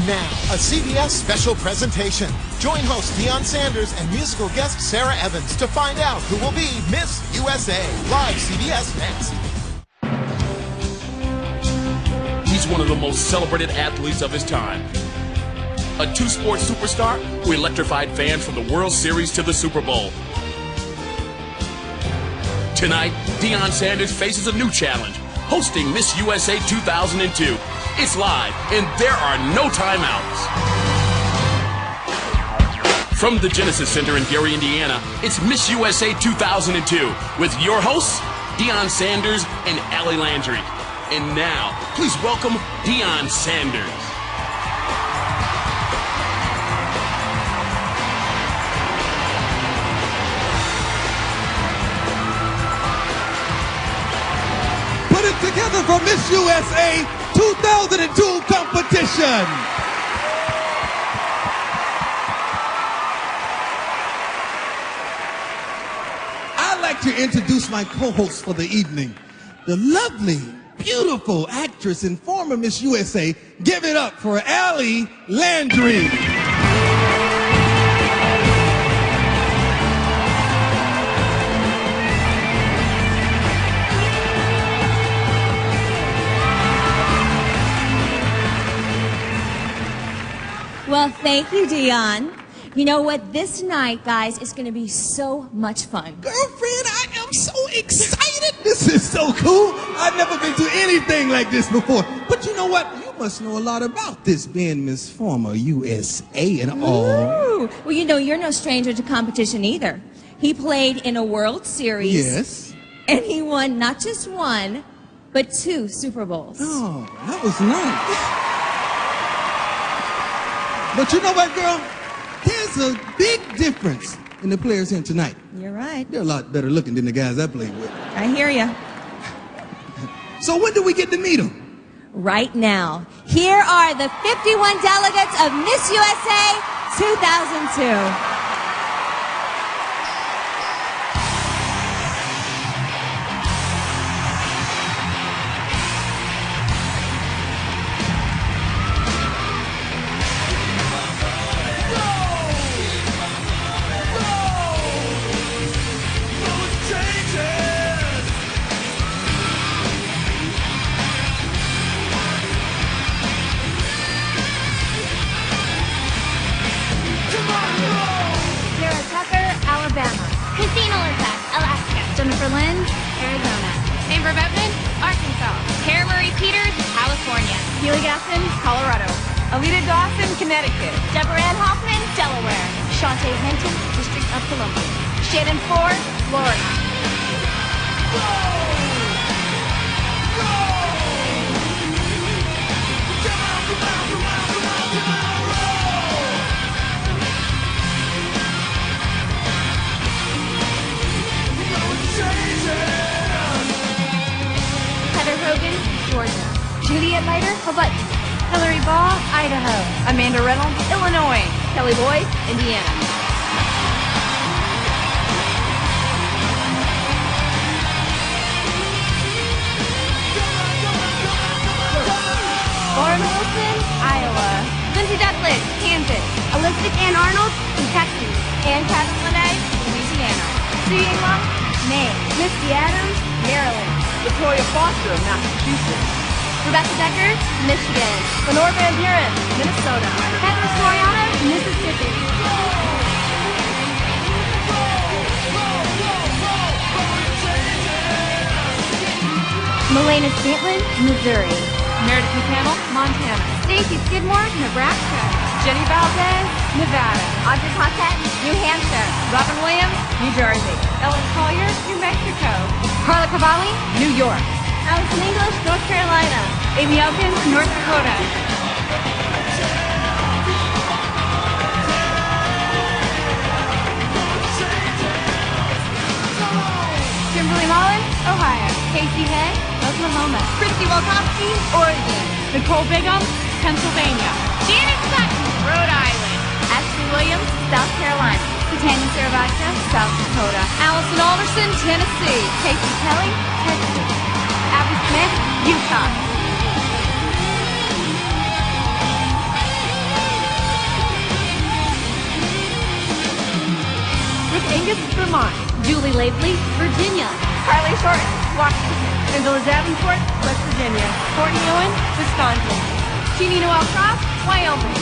Now, a CBS special presentation. Join host Deion Sanders and musical guest Sarah Evans to find out who will be Miss USA. Live CBS next. He's one of the most celebrated athletes of his time. A two-sport superstar who electrified fans from the World Series to the Super Bowl. Tonight, Deion Sanders faces a new challenge, hosting Miss USA 2002. It's live, and there are no timeouts. From the Genesis Center in Gary, Indiana, it's Miss USA 2002 with your hosts, Deion Sanders and Allie Landry. And now, please welcome Deion Sanders. Put it together for Miss USA 2002 competition. I'd like to introduce my co-host for the evening, the lovely, beautiful actress and former Miss USA. Give it up for Allie Landry. Well, thank you, Deion. You know what? This night, guys, is going to be so much fun. Girlfriend, I am so excited. This is so cool. I've never been to anything like this before. But you know what? You must know a lot about this, being Miss Former USA and all. Ooh. Well, you know, you're no stranger to competition either. He played in a World Series. Yes. And he won not just one, but 2 Super Bowls. Oh, that was nice. But you know what, girl? There's a big difference in the players here tonight. You're right. They're a lot better looking than the guys I played with. I hear you. So when do we get to meet them? Right now. Here are the 51 delegates of Miss USA 2002. Jennifer Lynn, Arizona. Amber Bettman, Arkansas. Tara Marie Peters, California. Keely Gasson, Colorado. Alita Dawson, Connecticut. Deborah Ann Hoffman, Delaware. Shauntay Hinton, District of Columbia. Shannon Ford, Florida. Georgia. Juliet Leiter, Hawaii. Hillary Ball, Idaho. Amanda Reynolds, Illinois. Kelly Boyd, Indiana. Lauren Wilson, Iowa. Lindsay Dutlett, Kansas. Elizabeth Ann Arnold, Kentucky. Ann Catherine Lene, Louisiana. Sue Long, Maine. Misty Adams, Maryland. Victoria Foster, Massachusetts. Rebecca Decker, Michigan. Lenore Van Buren, Minnesota. Heather Soriano, Mississippi. Melena Stanton, Missouri. Meredith McCannell, Montana. Stacy Skidmore, Nebraska. Jenny Valdez, Nevada. Audrey Paquette, New Hampshire. Robin Williams, New Jersey. Ellen Collier, New Mexico. Carla Cavalli, New York. Allison English, North Carolina. Amy Elkins, North Dakota. Kimberly Mullins, Ohio. Casey Head, Oklahoma. Christy Walkowski, Oregon. Nicole Bigham, Pennsylvania. Janet Sutton, Rhode Island. Ashley Williams, South Carolina. Tanya Saravaca, South Dakota. Allison Alderson, Tennessee. Casey Kelly, Texas. Abby Smith, Utah. Vegas, Vermont. Julie Lavely, Virginia. Carly Shorten, Washington. Angela Davenport, West Virginia. Courtney Owen, Wisconsin. Jeannie Noel Cross, Wyoming.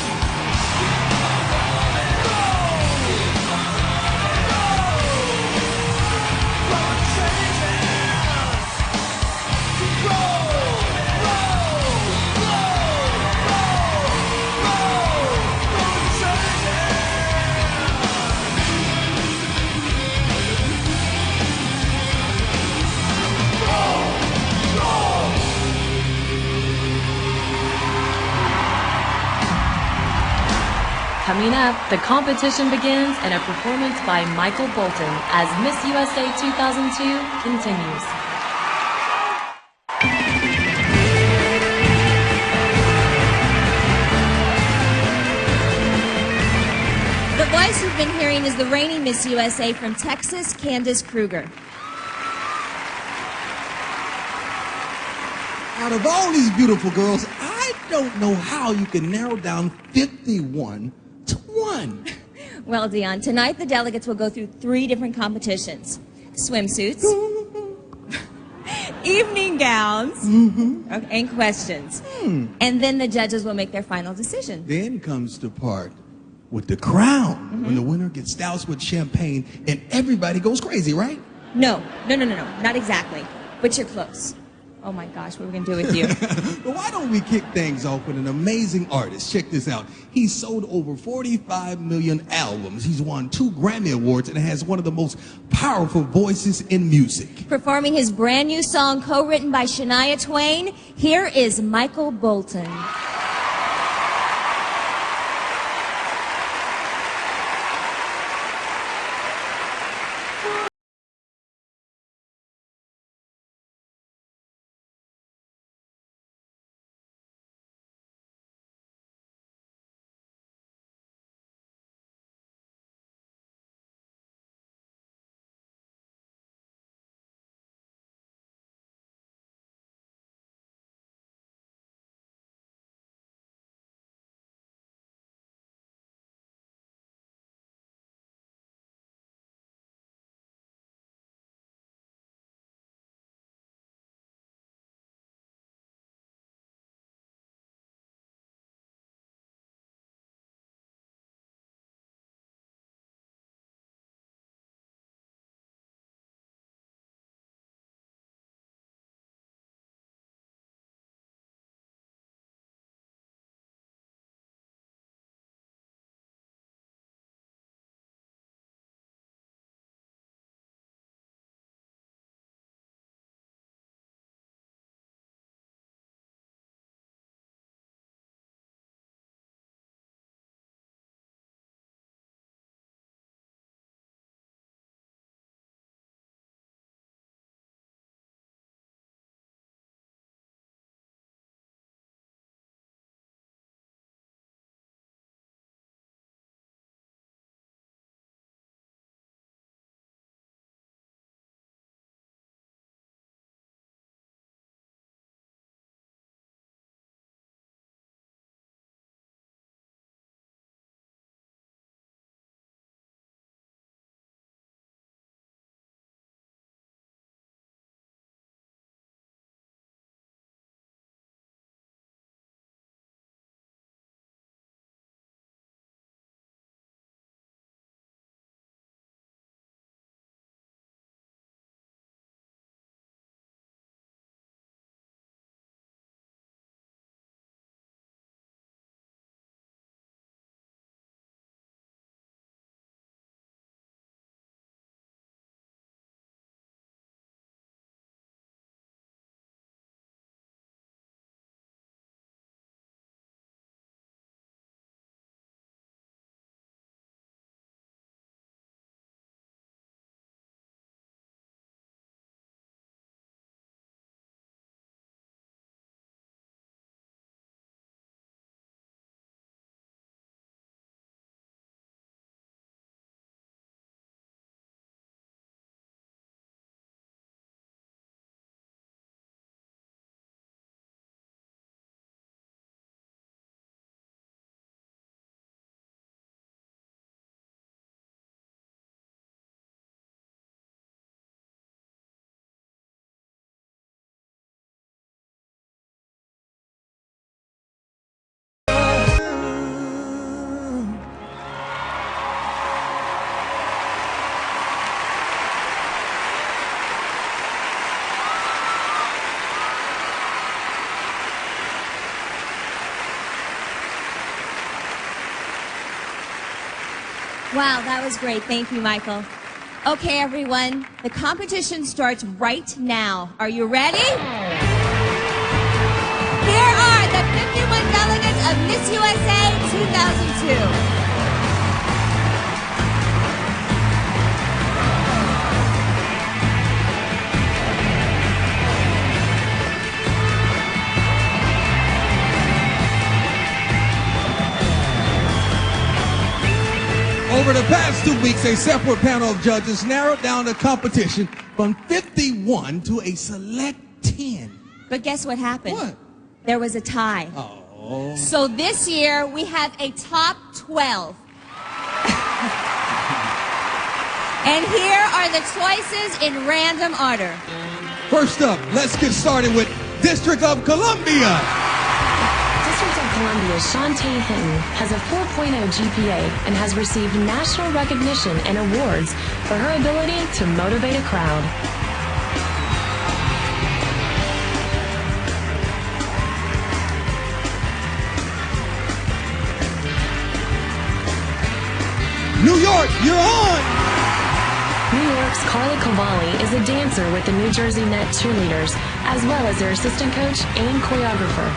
Coming up, the competition begins and a performance by Michael Bolton as Miss USA 2002 continues. The voice you've been hearing is the reigning Miss USA from Texas, Candace Kruger. Out of all these beautiful girls, I don't know how you can narrow down 51 to 1. Well, Dion, tonight the delegates will go through 3 different competitions. Swimsuits, evening gowns, and questions. And then the judges will make their final decision. Then comes the part with the crown, when the winner gets doused with champagne and everybody goes crazy, right? No, not exactly. But you're close. Oh my gosh, what are we going to do with you? But why don't we kick things off with an amazing artist? Check this out. He's sold over 45 million albums. He's won 2 Grammy Awards and has one of the most powerful voices in music. Performing his brand new song co-written by Shania Twain, here is Michael Bolton. Wow, that was great. Thank you, Michael. Okay, everyone, the competition starts right now. Are you ready? Here are the 51 delegates of Miss USA 2002. Over the past 2 weeks, a separate panel of judges narrowed down the competition from 51 to a select 10. But guess what happened? What? There was a tie. Oh. So this year, we have a top 12. And here are the choices in random order. First up, let's get started with District of Columbia. District of Columbia's Shauntay Hinton has a 4.0 GPA and has received national recognition and awards for her ability to motivate a crowd. New York, you're on! New York's Carly Cavalli is a dancer with the New Jersey Net cheerleaders, as well as their assistant coach and choreographer.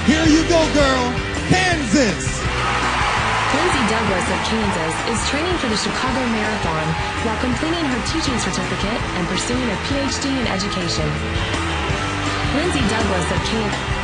Here you go, girl. Kansas. Lindsay Douglas of Kansas is training for the Chicago Marathon while completing her teaching certificate and pursuing a PhD in education. Lindsay Douglas of Kansas.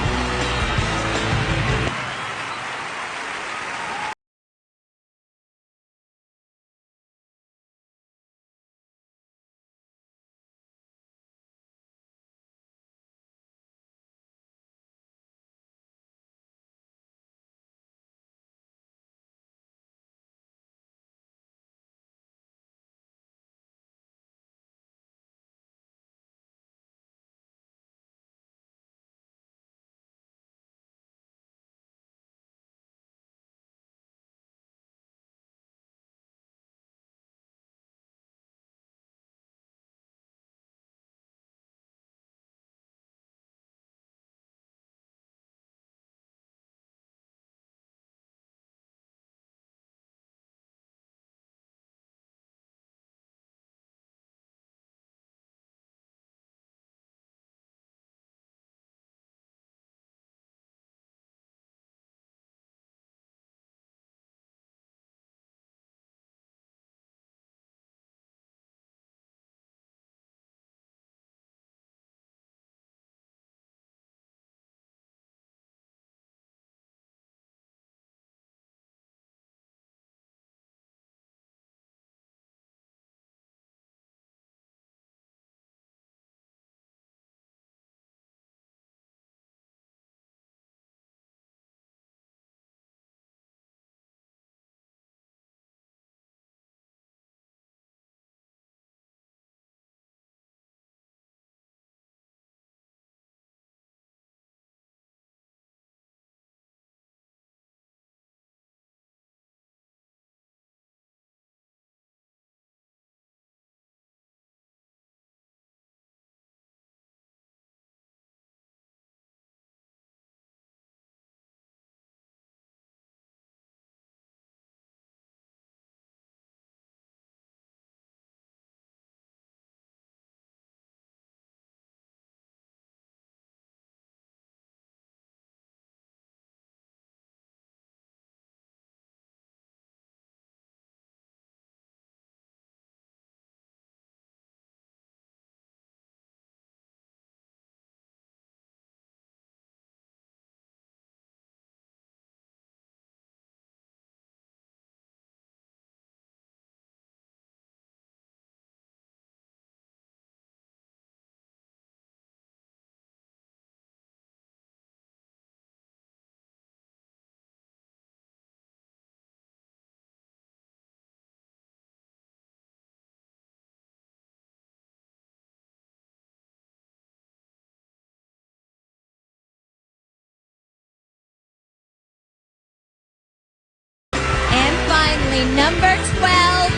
Number 12,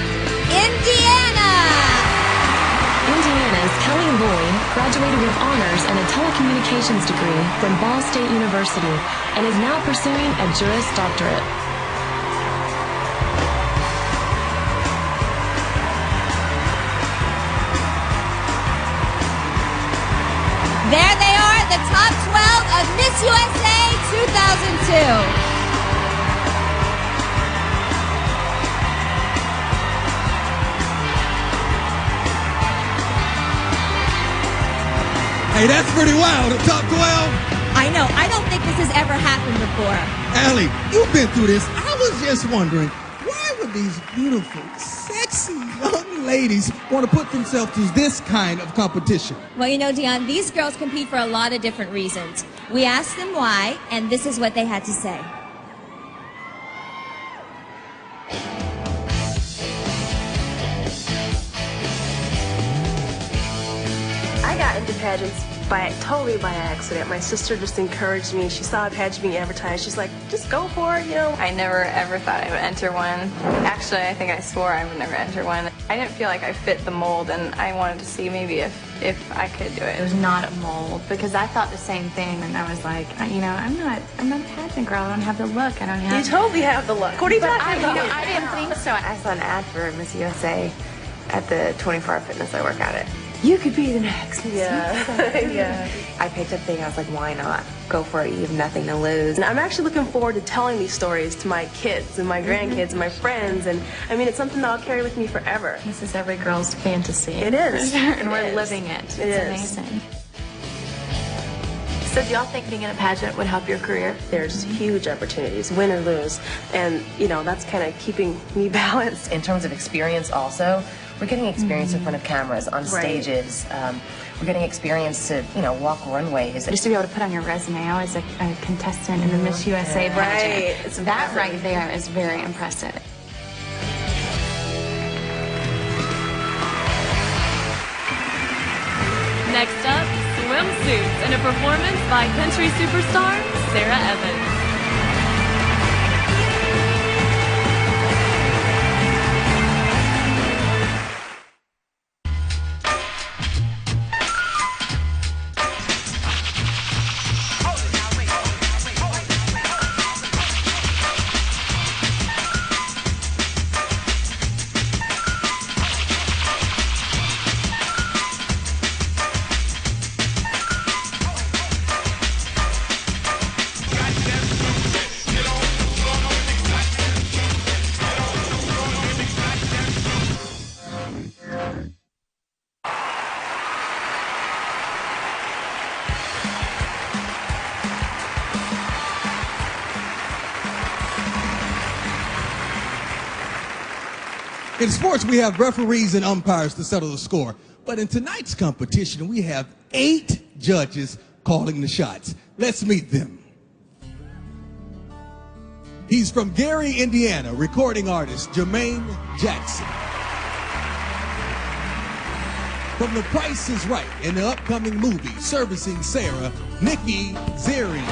Indiana. Indiana graduated with honors and a telecommunications degree from Ball State University and is now pursuing a Juris Doctorate. There they are, the top 12 of Miss USA 2002. Hey, that's pretty wild. The top 12. I know. I don't think this has ever happened before. Allie, you've been through this. I was just wondering, why would these beautiful, sexy young ladies want to put themselves through this kind of competition? Well, you know, Dion, these girls compete for a lot of different reasons. We asked them why, and this is what they had to say. I got into pageants totally by accident. My sister just encouraged me. She saw a pageant being advertised. She's like, just go for it, you know. I never ever thought I would enter one. Actually, I think I swore I would never enter one. I didn't feel like I fit the mold, and I wanted to see maybe if I could do it. It was not a mold, because I thought the same thing, and I was like, you know, I'm not a pageant girl. I don't have the look. I don't have. You totally have the look. What are you talking about? I didn't think so. I saw an ad for Miss USA at the 24-hour fitness I work out at. You could be the next. Yeah. Yeah. I picked up thing. I was like, why not? Go for it. You have nothing to lose. And I'm actually looking forward to telling these stories to my kids and my grandkids and my friends. And I mean, it's something that I'll carry with me forever. This is every girl's fantasy. It is. And we're living it. It's amazing. So do y'all think being in a pageant would help your career? There's huge opportunities, win or lose. And, you know, that's kind of keeping me balanced. In terms of experience also, we're getting experience in front of cameras, on stages. We're getting experience to, you know, walk runways. Just to be able to put on your resume, I was a contestant in the Miss USA pageant. Right. It's that right there is very impressive. Next up, swimsuits, and a performance by country superstar Sarah Evans. In sports, we have referees and umpires to settle the score. But in tonight's competition, we have 8 judges calling the shots. Let's meet them. He's from Gary, Indiana, recording artist Jermaine Jackson. From The Price is Right and the upcoming movie Servicing Sarah, Nikki Zeri.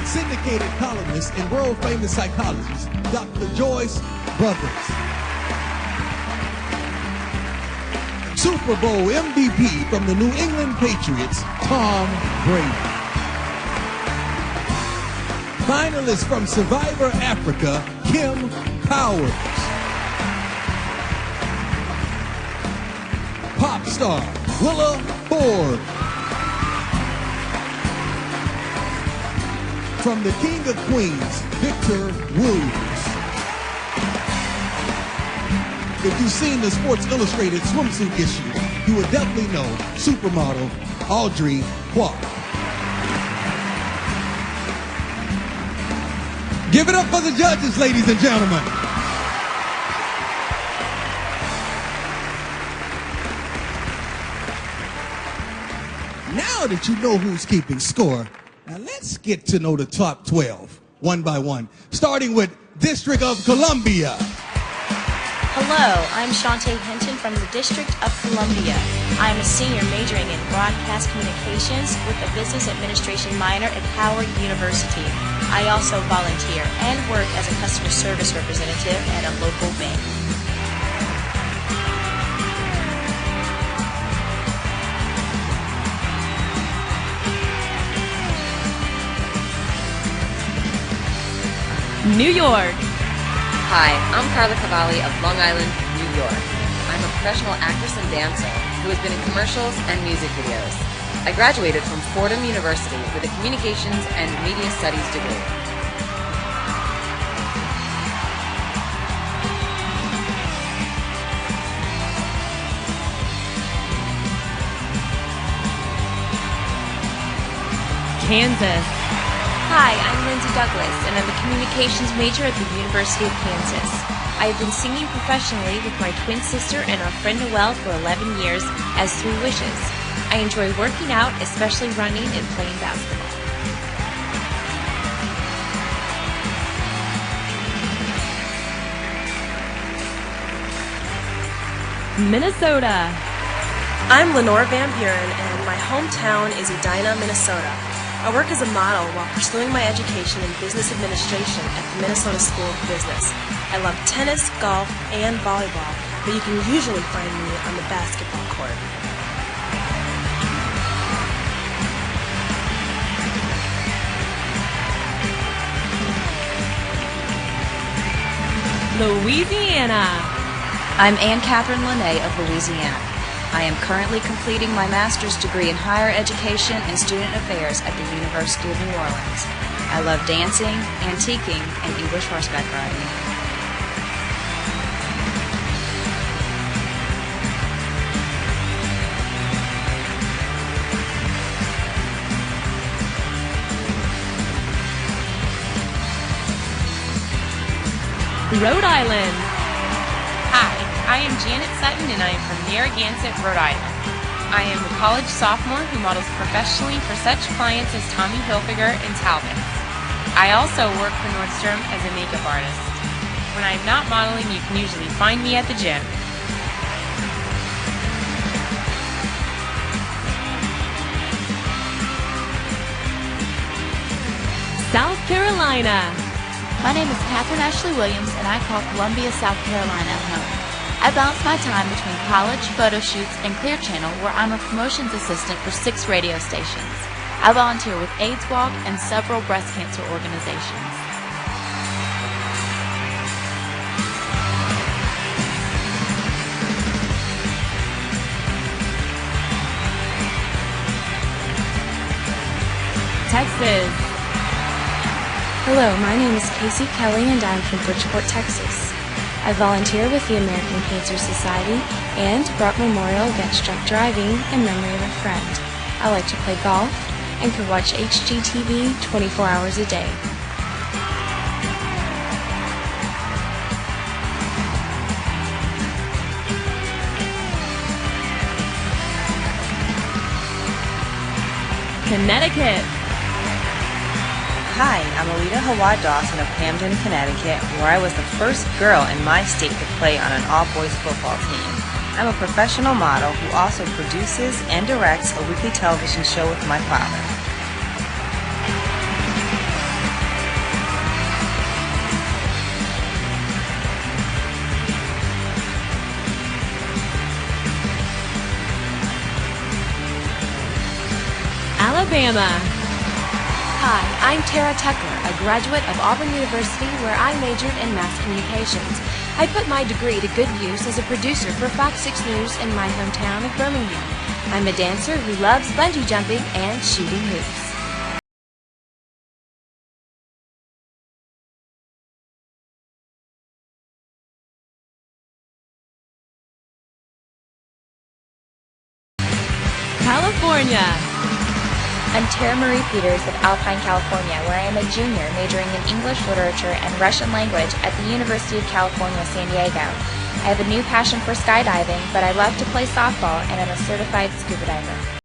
Syndicated columnist and world-famous psychologist, Dr. Joyce Brothers. Super Bowl MVP from the New England Patriots, Tom Brady. Finalist from Survivor Africa, Kim Powers. Pop star, Willa Ford. From the King of Queens, Victor Williams. If you've seen the Sports Illustrated swimsuit issue, you would definitely know supermodel Audrey Clark. Give it up for the judges, ladies and gentlemen. Now that you know who's keeping score, now let's get to know the top 12, one by one, starting with District of Columbia. Hello, I'm Shauntay Hinton from the District of Columbia. I'm a senior majoring in broadcast communications with a business administration minor at Howard University. I also volunteer and work as a customer service representative at a local bank. New York. Hi, I'm Carla Cavalli of Long Island, New York. I'm a professional actress and dancer who has been in commercials and music videos. I graduated from Fordham University with a communications and media studies degree. Kansas. Hi, I'm Lindsay Douglas, and I'm a communications major at the University of Kansas. I have been singing professionally with my twin sister and our friend Noelle for 11 years as Three Wishes. I enjoy working out, especially running and playing basketball. Minnesota. I'm Lenore Van Buren, and my hometown is Edina, Minnesota. I work as a model while pursuing my education in business administration at the Minnesota School of Business. I love tennis, golf, and volleyball, but you can usually find me on the basketball court. Louisiana. I'm Anne Catherine Lene of Louisiana. I am currently completing my master's degree in higher education and student affairs at the University of New Orleans. I love dancing, antiquing, and English horseback riding. Rhode Island. Hi, I am Janet Sutton and I am from Narragansett, Rhode Island. I am a college sophomore who models professionally for such clients as Tommy Hilfiger and Talbot. I also work for Nordstrom as a makeup artist. When I am not modeling, you can usually find me at the gym. South Carolina. My name is Catherine Ashley Williams, and I call Columbia, South Carolina home. I balance my time between college, photo shoots, and Clear Channel, where I'm a promotions assistant for 6 radio stations. I volunteer with AIDS Walk and several breast cancer organizations. Texas. Hello, my name is Casey Kelly and I'm from Bridgeport, Texas. I volunteer with the American Cancer Society and Brock Memorial Against Drunk Driving in memory of a friend. I like to play golf and can watch HGTV 24 hours a day. Connecticut. Hi, I'm Alita Hawad Dawson of Camden, Connecticut, where I was the first girl in my state to play on an all-boys football team. I'm a professional model who also produces and directs a weekly television show with my father. Alabama. Hi, I'm Tara Tucker, a graduate of Auburn University where I majored in mass communications. I put my degree to good use as a producer for Fox 6 News in my hometown of Birmingham. I'm a dancer who loves bungee jumping and shooting hoops. California. I'm Tara Marie Peters of Alpine, California, where I am a junior majoring in English literature and Russian language at the University of California, San Diego. I have a new passion for skydiving, but I love to play softball and I'm a certified scuba diver.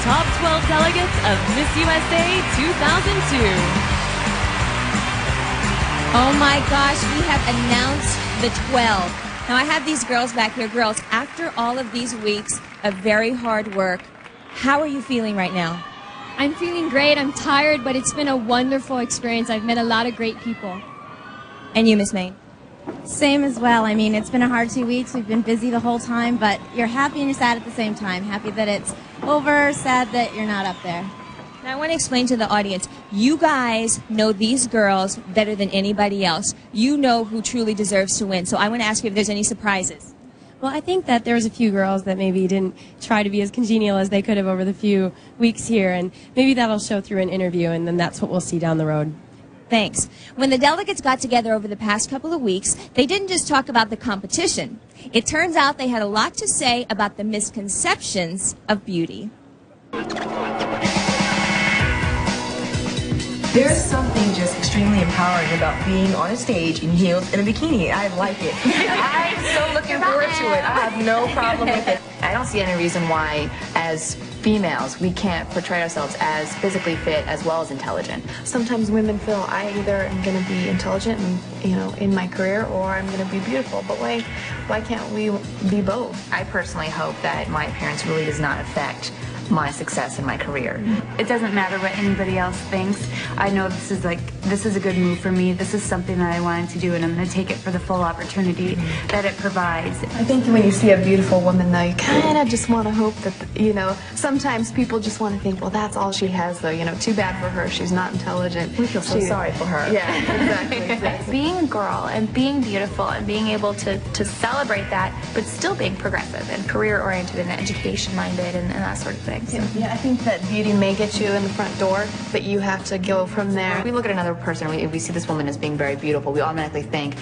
top 12 delegates of Miss USA 2002. Oh my gosh, we have announced the 12. Now I have these girls back here. Girls, after all of these weeks of very hard work, how are you feeling right now? I'm feeling great. I'm tired, but it's been a wonderful experience. I've met a lot of great people. And you, Miss Maine? Same as well. I mean, it's been a hard 2 weeks. We've been busy the whole time, but you're happy and you're sad at the same time. Happy that it's over, sad that you're not up there. Now I want to explain to the audience, you guys know these girls better than anybody else. You know who truly deserves to win. So I want to ask you if there's any surprises. Well, I think that there's a few girls that maybe didn't try to be as congenial as they could have over the few weeks here, and maybe that'll show through an interview, and then that's what we'll see down the road. Thanks. When the delegates got together over the past couple of weeks, they didn't just talk about the competition. It turns out they had a lot to say about the misconceptions of beauty. There's something just extremely empowering about being on a stage in heels and a bikini. I like it. I'm so looking forward to it. I have no problem with it. I don't see any reason why, as females, we can't portray ourselves as physically fit as well as intelligent. Sometimes women feel I either am going to be intelligent and, in my career, or I'm going to be beautiful. But why can't we be both? I personally hope that my appearance really does not affect my success in my career. It doesn't matter what anybody else thinks. I know this is a good move for me. This is something that I wanted to do, and I'm going to take it for the full opportunity that it provides. I think when you see a beautiful woman, though, you kind of just want to hope that, sometimes people just want to think, well, that's all she has, though. Too bad for her. She's not intelligent. We feel so sorry for her. Yeah, exactly. Being a girl and being beautiful and being able to celebrate that, but still being progressive and career-oriented and education-minded and that sort of thing. So. Yeah, I think that beauty may get you in the front door, but you have to go from there. If we look at another person, if we see this woman as being very beautiful, we automatically think,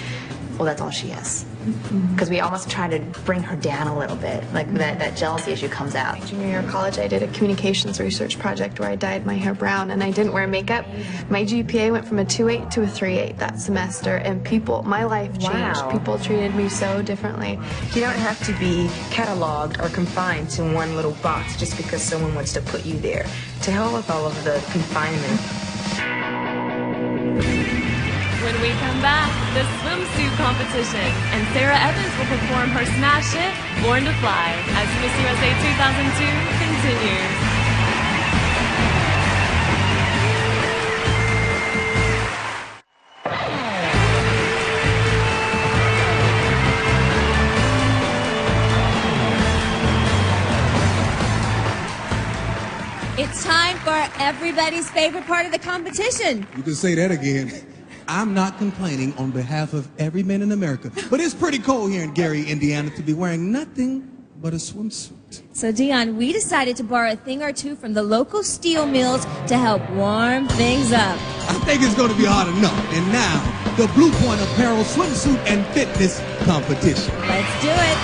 well, that's all she is. Because we almost try to bring her down a little bit, like that jealousy issue comes out. Junior year of college, I did a communications research project where I dyed my hair brown and I didn't wear makeup. My GPA went from a 2.8 to a 3.8 that semester, and my life changed. Wow. People treated me so differently. You don't have to be cataloged or confined to one little box just because someone wants to put you there. To hell with all of the confinement. When we come back, the swimsuit competition, and Sarah Evans will perform her smash hit, Born to Fly, as Miss USA 2002 continues. It's time for everybody's favorite part of the competition. You can say that again. I'm not complaining on behalf of every man in America, but it's pretty cold here in Gary, Indiana, to be wearing nothing but a swimsuit. So, Dion, we decided to borrow a thing or two from the local steel mills to help warm things up. I think it's going to be hard enough. And now, the Blue Point Apparel Swimsuit and Fitness Competition. Let's do it.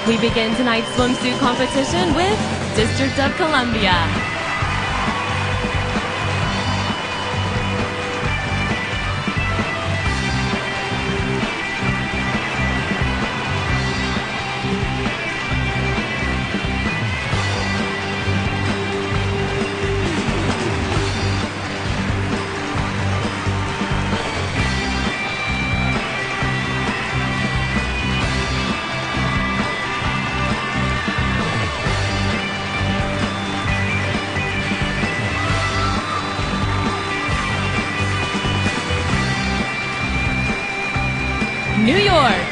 We begin tonight's swimsuit competition with District of Columbia. New York.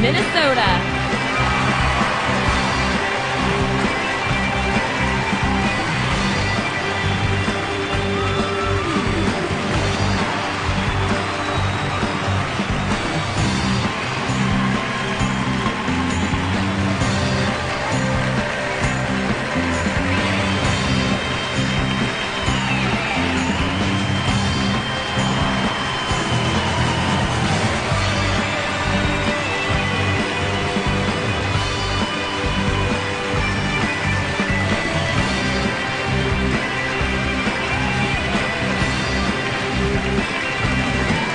Minnesota.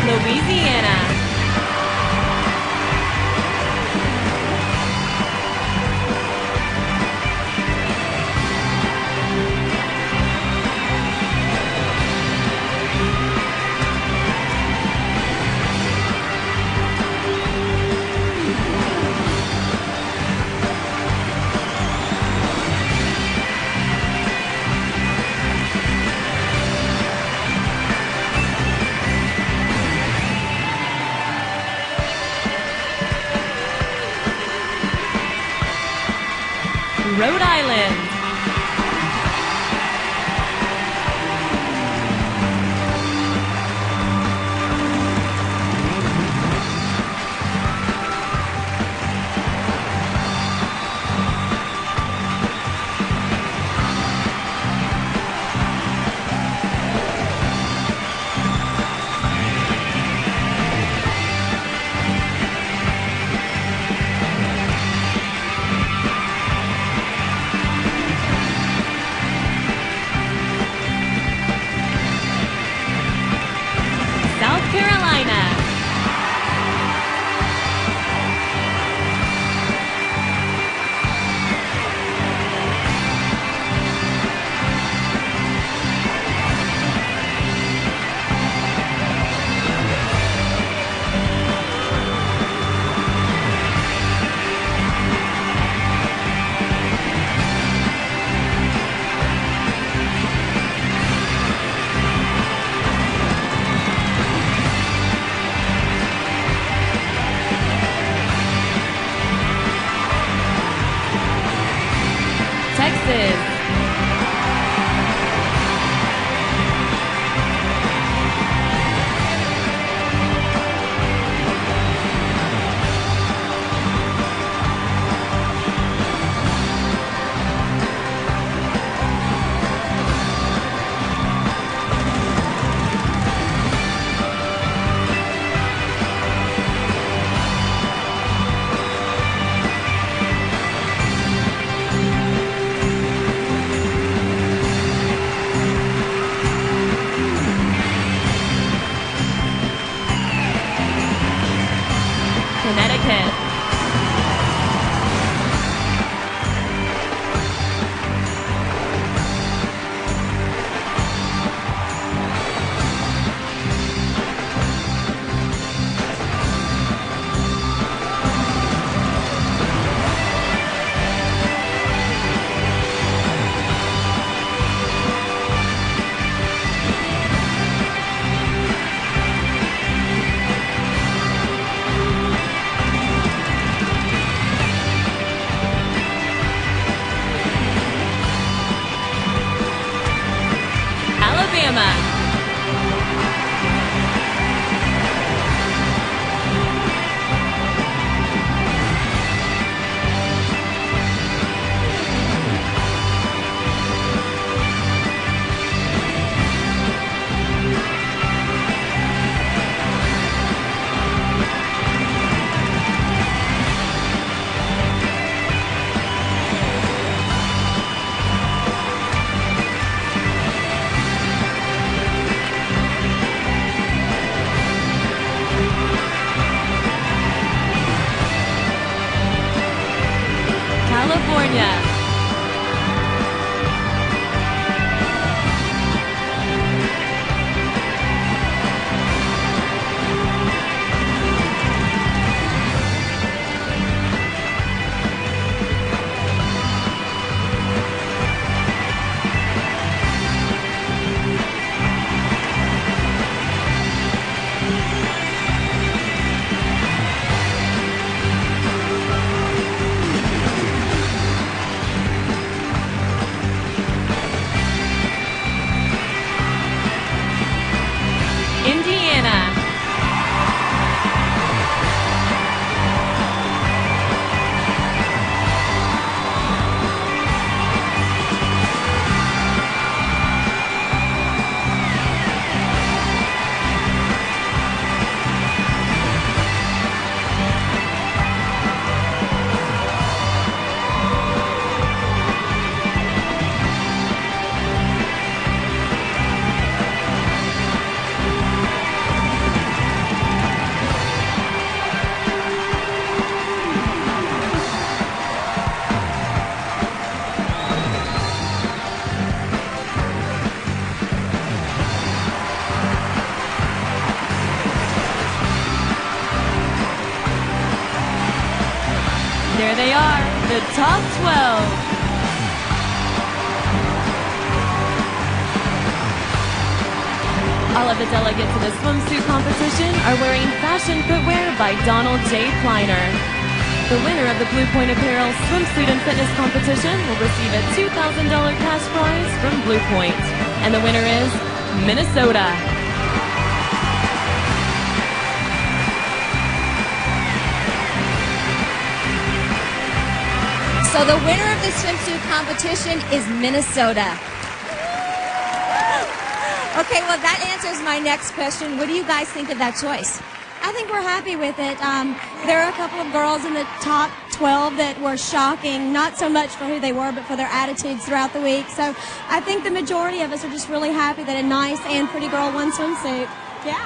Louisiana. Rhode Island. South Carolina. Texas. Connecticut. Alabama. California. here they are, the top 12. All of the delegates in the swimsuit competition are wearing fashion footwear by Donald J. Kleiner. The winner of the Blue Point Apparel swimsuit and fitness competition will receive a $2,000 cash prize from Blue Point. And the winner is Minnesota. So the winner of the swimsuit competition is Minnesota. Okay, well, that answers my next question. What do you guys think of that choice? I think we're happy with it. There are a couple of girls in the top 12 that were shocking, not so much for who they were, but for their attitudes throughout the week. So I think the majority of us are just really happy that a nice and pretty girl won swimsuit. Yeah.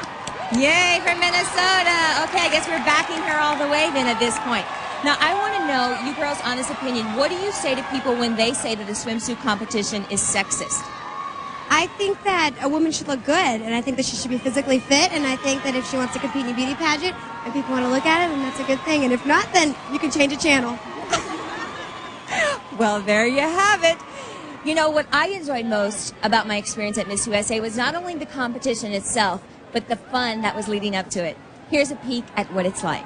Yay for Minnesota. Okay, I guess we're backing her all the way then at this point. Now, I want to know, you girls' honest opinion, what do you say to people when they say that the swimsuit competition is sexist? I think that a woman should look good, and I think that she should be physically fit, and I think that if she wants to compete in a beauty pageant and people want to look at it, then that's a good thing. And if not, then you can change a channel. Well, there you have it. You know, what I enjoyed most about my experience at Miss USA was not only the competition itself, but the fun that was leading up to it. Here's a peek at what it's like.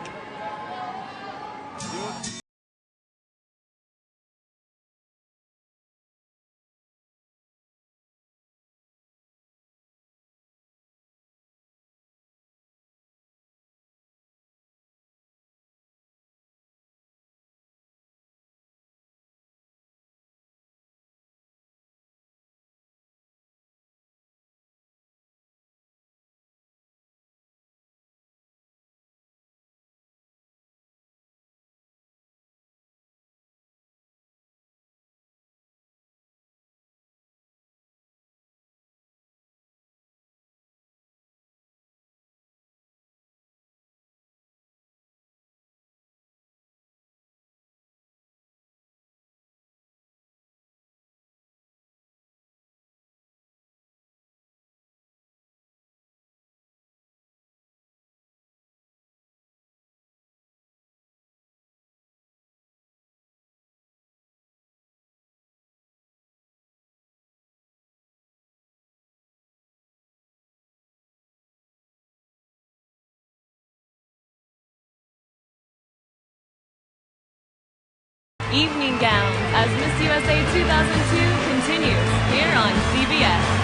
Evening Gowns as Miss USA 2002 continues here on CBS.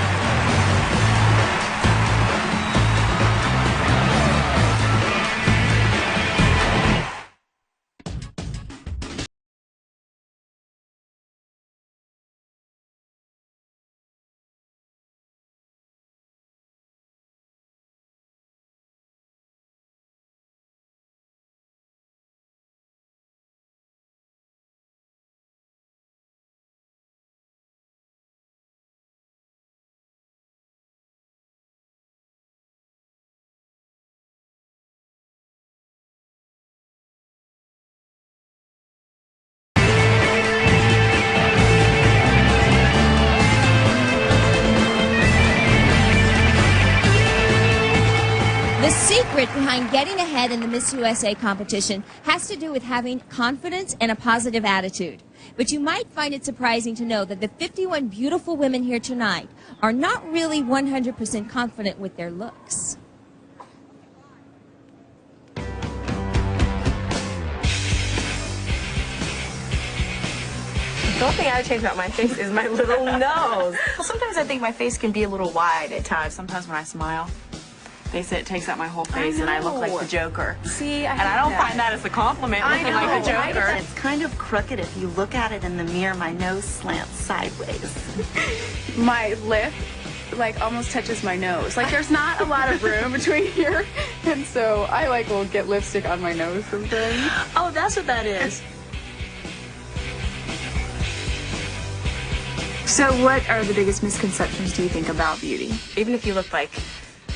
The secret behind getting ahead in the Miss USA competition has to do with having confidence and a positive attitude. But you might find it surprising to know that the 51 beautiful women here tonight are not really 100% confident with their looks. The only thing I would change about my face is my little nose. Well, sometimes I think my face can be a little wide at times. Sometimes when I smile, they say it takes out my whole face and I look like the Joker. See, and I don't find that as a compliment, looking like the Joker. It's kind of crooked. If you look at it in the mirror, my nose slants sideways. My lip, like, almost touches my nose. Like, there's not a lot of room between here, and so I, like, will get lipstick on my nose sometimes. Oh, that's what that is. So what are the biggest misconceptions, do you think, about beauty? Even if you look like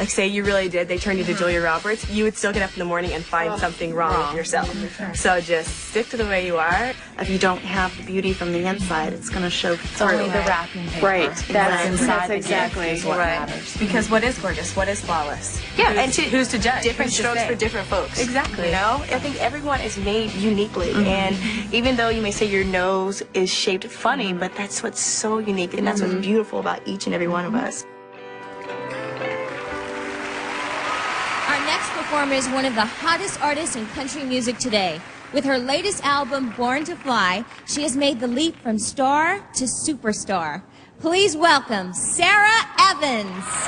like say you really did, they turned you to Julia Roberts, you would still get up in the morning and find something wrong with yourself. So just stick to the way you are. If you don't have the beauty from the inside, it's going to show through. Only the wrapping paper. Right. That's exactly is what right. matters. Because what is gorgeous? What is flawless? Yeah, who's to judge? Different Who's to strokes say? for different folks. Exactly. You know, I think everyone is made uniquely, and even though you may say your nose is shaped funny, but that's what's so unique, and that's what's beautiful about each and every one of us. Our next performer is one of the hottest artists in country music today. With her latest album, Born to Fly, she has made the leap from star to superstar. Please welcome Sarah Evans.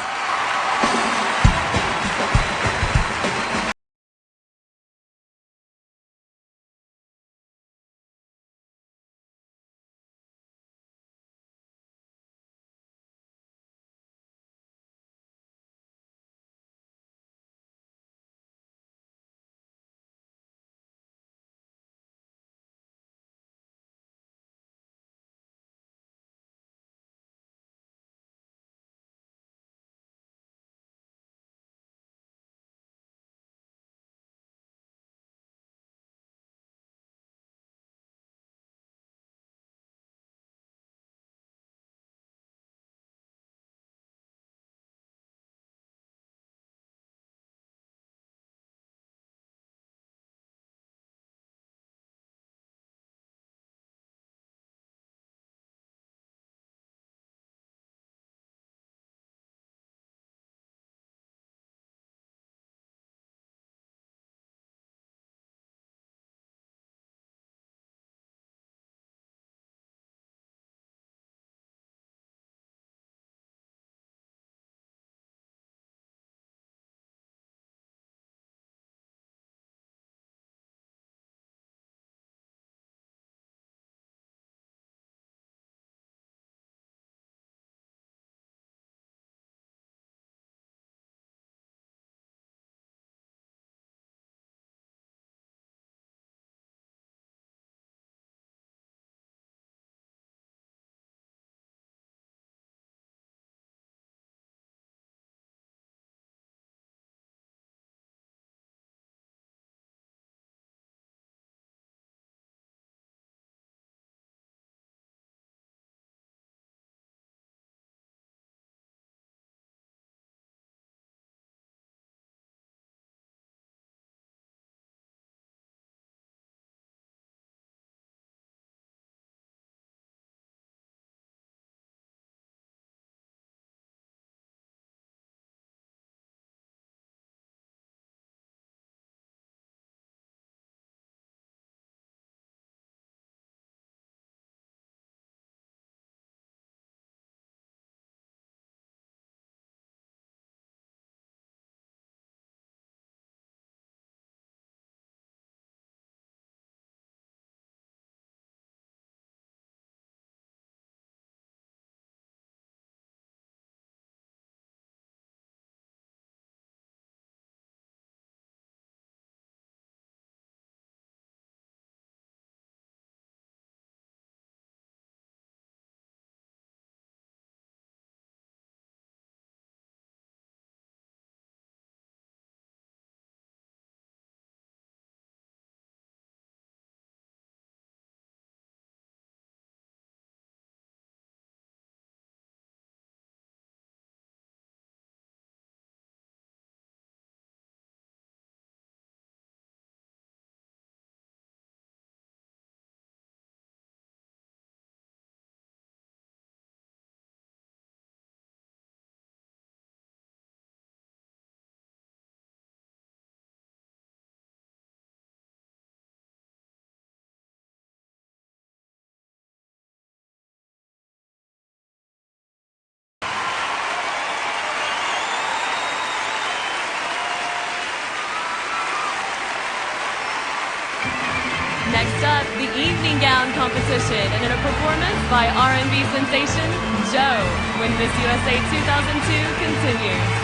Next up, the evening gown competition, and in a performance by R&B sensation Joe, when Miss USA 2002 continues.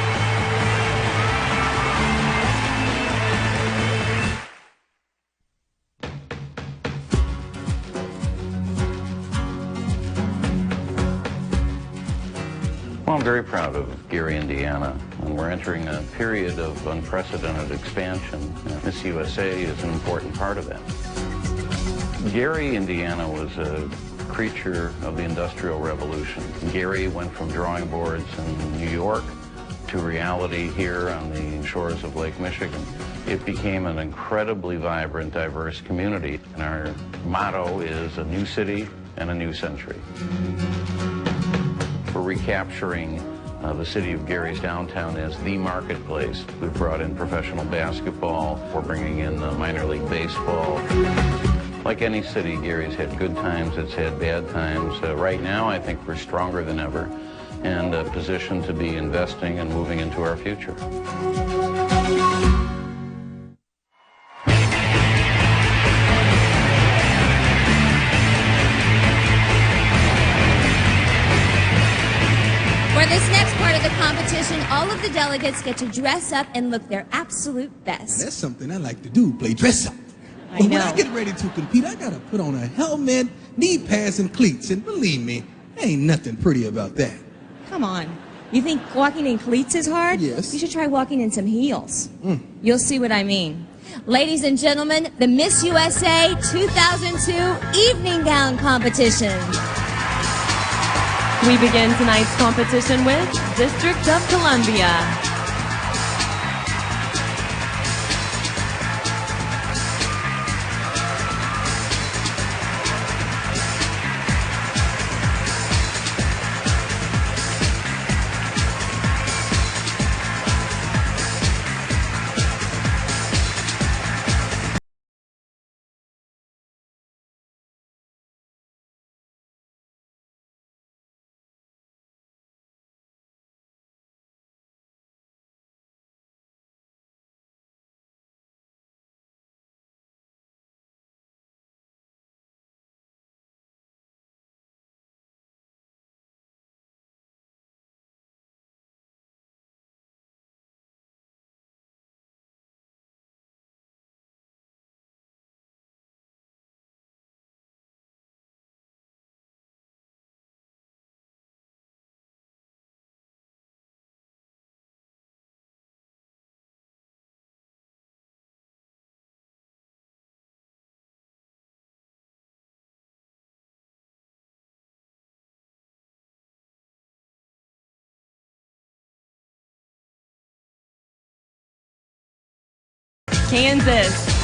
Well, I'm very proud of Gary, Indiana, and we're entering a period of unprecedented expansion. Miss USA is an important part of that. Gary, Indiana was a creature of the Industrial Revolution. Gary went from drawing boards in New York to reality here on the shores of Lake Michigan. It became an incredibly vibrant, diverse community, and our motto is a new city and a new century. We're recapturing the city of Gary's downtown as the marketplace. We've brought in professional basketball. We're bringing in minor league baseball. Like any city, Gary's had good times, it's had bad times. Right now, I think we're stronger than ever and positioned to be investing and moving into our future. For this next part of the competition, all of the delegates get to dress up and look their absolute best. That's something I like to do, play dress up. I But when know. I get ready to compete, I gotta put on a helmet, knee pads, and cleats. And believe me, ain't nothing pretty about that. Come on. You think walking in cleats is hard? Yes. You should try walking in some heels. You'll see what I mean. Ladies and gentlemen, the Miss USA 2002 Evening Gown Competition. We begin tonight's competition with District of Columbia. Kansas.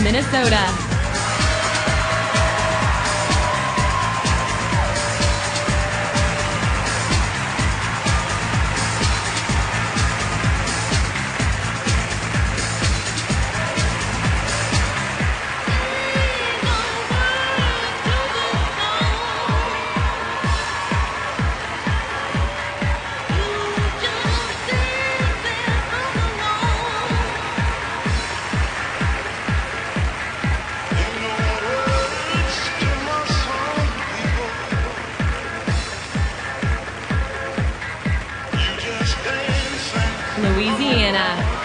Minnesota. Louisiana.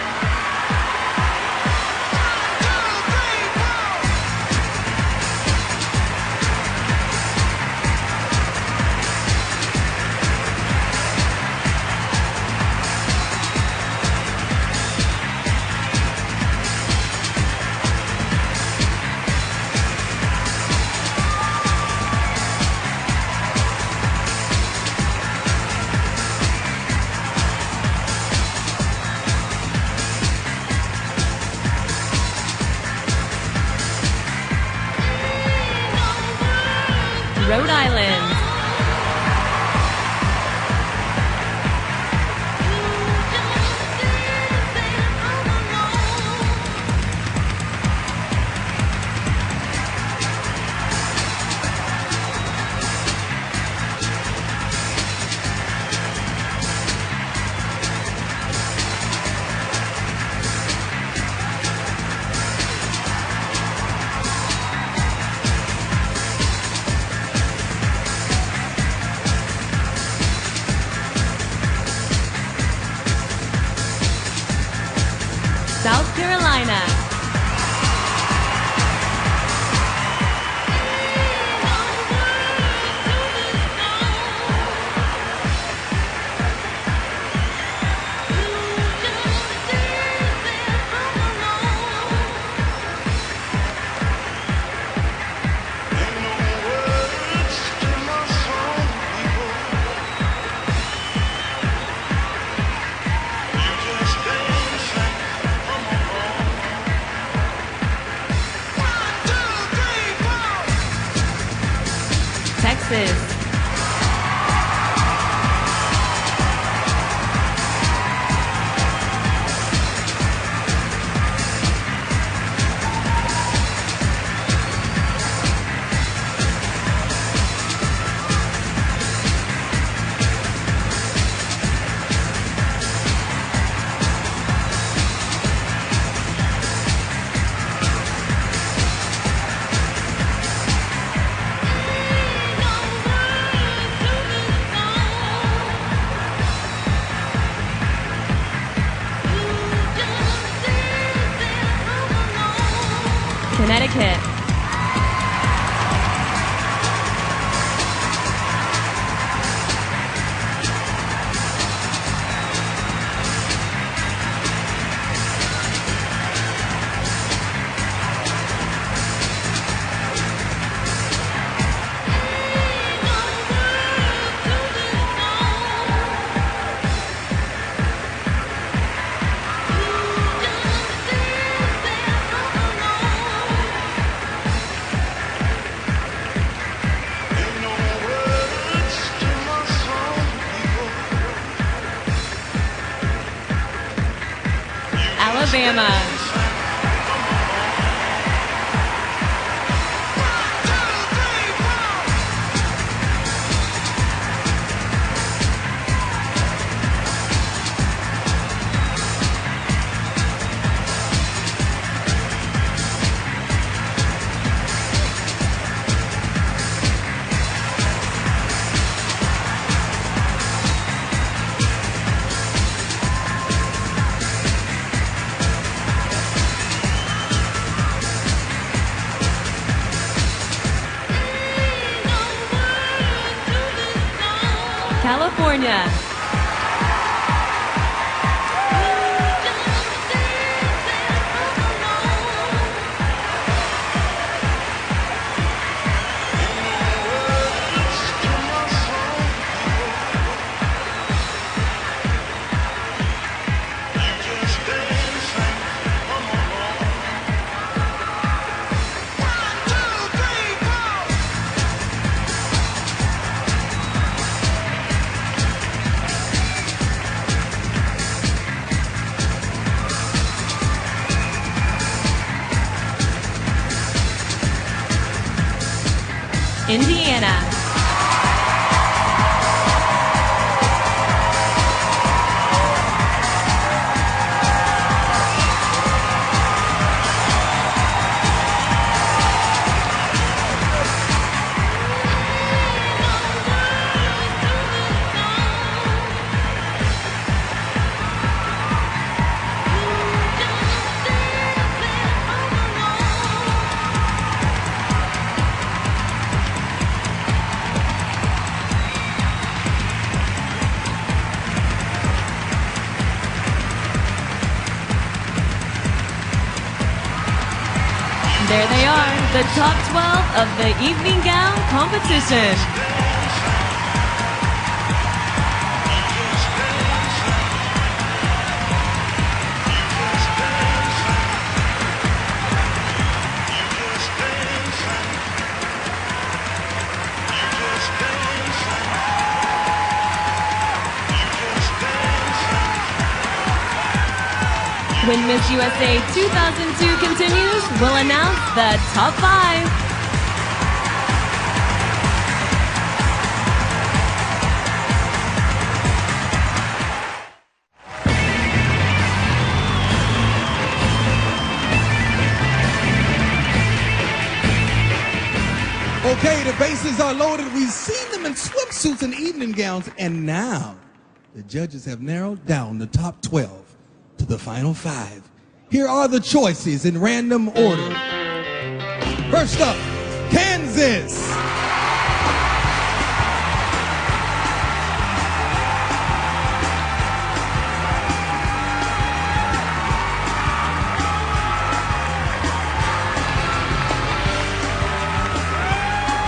Rhode Island. Carolina. Texas. Connecticut. Alabama. California. Indiana. There they are, the top 12 of the evening gown competition. When Miss USA 2002 continues, we'll announce the top 5. Okay, the bases are loaded. We've seen them in swimsuits and evening gowns, and now the judges have narrowed down the top 12 to the final 5. Here are the choices in random order. First up, Kansas.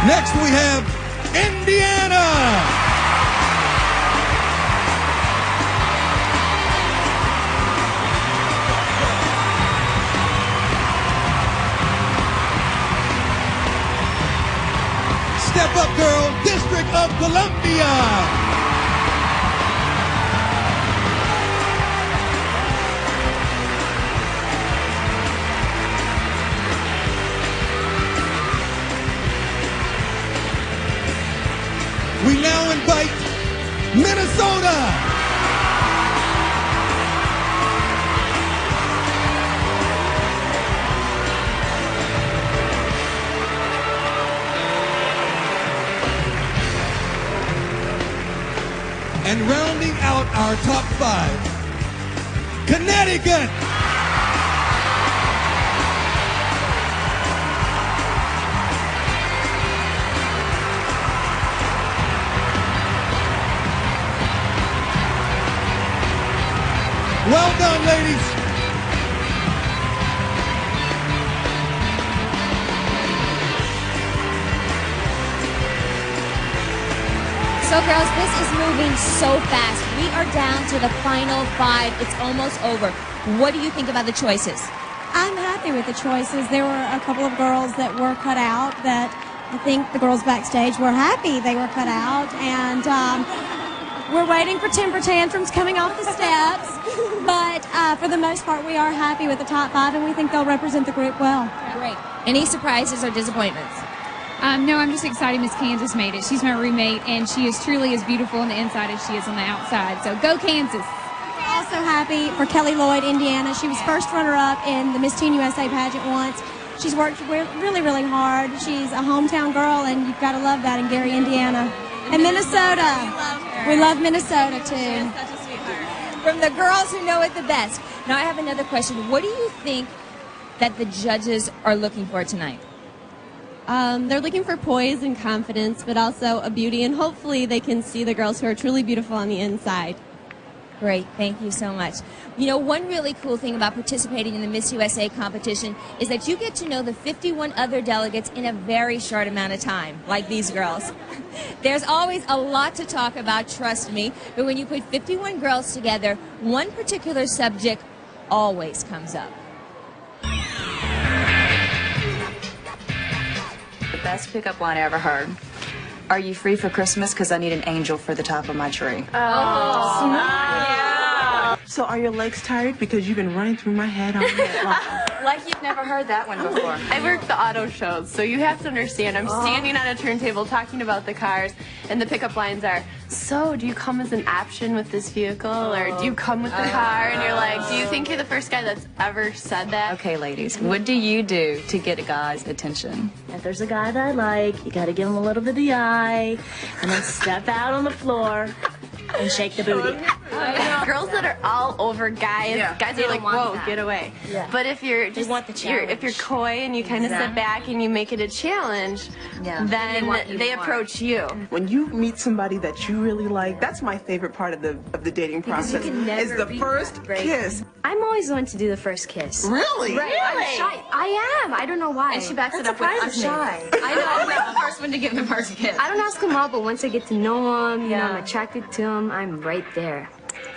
Next we have Indiana. Step up, girl, District of Columbia. We now invite Minnesota. And rounding out our top 5, Connecticut. Well done, ladies. So girls, this is moving so fast. We are down to the final 5. It's almost over. What do you think about the choices? I'm happy with the choices. There were a couple of girls that were cut out that I think the girls backstage were happy they were cut out. And we're waiting for temper tantrums coming off the steps. But for the most part, we are happy with the top 5, and we think they'll represent the group well. Great. Any surprises or disappointments? No, I'm just excited Miss Kansas made it. She's my roommate, and she is truly as beautiful on the inside as she is on the outside. So go Kansas. We're also happy for Kelly Lloyd, Indiana. She was first runner-up in the Miss Teen USA pageant once. She's worked really, really hard. She's a hometown girl, and you've got to love that in Gary, Indiana. And Minnesota. We love Minnesota, too. She is such a sweetheart. From the girls who know it the best. Now, I have another question. What do you think that the judges are looking for tonight? They're looking for poise and confidence, but also a beauty, and hopefully they can see the girls who are truly beautiful on the inside. Great, thank you so much. You know, one really cool thing about participating in the Miss USA competition is that you get to know the 51 other delegates in a very short amount of time, like these girls. There's always a lot to talk about, trust me, but when you put 51 girls together, one particular subject always comes up. Best pickup line I ever heard. Are you free for Christmas? Because I need an angel for the top of my tree. Oh, yeah. So are your legs tired? Because you've been running through my head all night long. Like you've never heard that one before. I work the auto shows, so you have to understand. I'm standing on a turntable talking about the cars, and the pickup lines are, so do you come as an option with this vehicle, or do you come with the car? And you're like, do you think you're the first guy that's ever said that? Okay, ladies, what do you do to get a guy's attention? If there's a guy that I like, you gotta give him a little bit of the eye, and then step out on the floor and shake the booty. Girls that are all over guys, guys are like, whoa, get away. Yeah. But if you're just, if you're coy and you kind of sit back and you make it a challenge, then they approach you. When you meet somebody that you really like, that's my favorite part of the dating process. Is the first kiss. I'm always the one to do the first kiss. Really? Right. I'm shy. I am. I don't know why. And she backs it up with I'm shy. I know. I'm the first one to give the first kiss. I don't ask them out, but once I get to know them, you know, I'm attracted to them, I'm right there.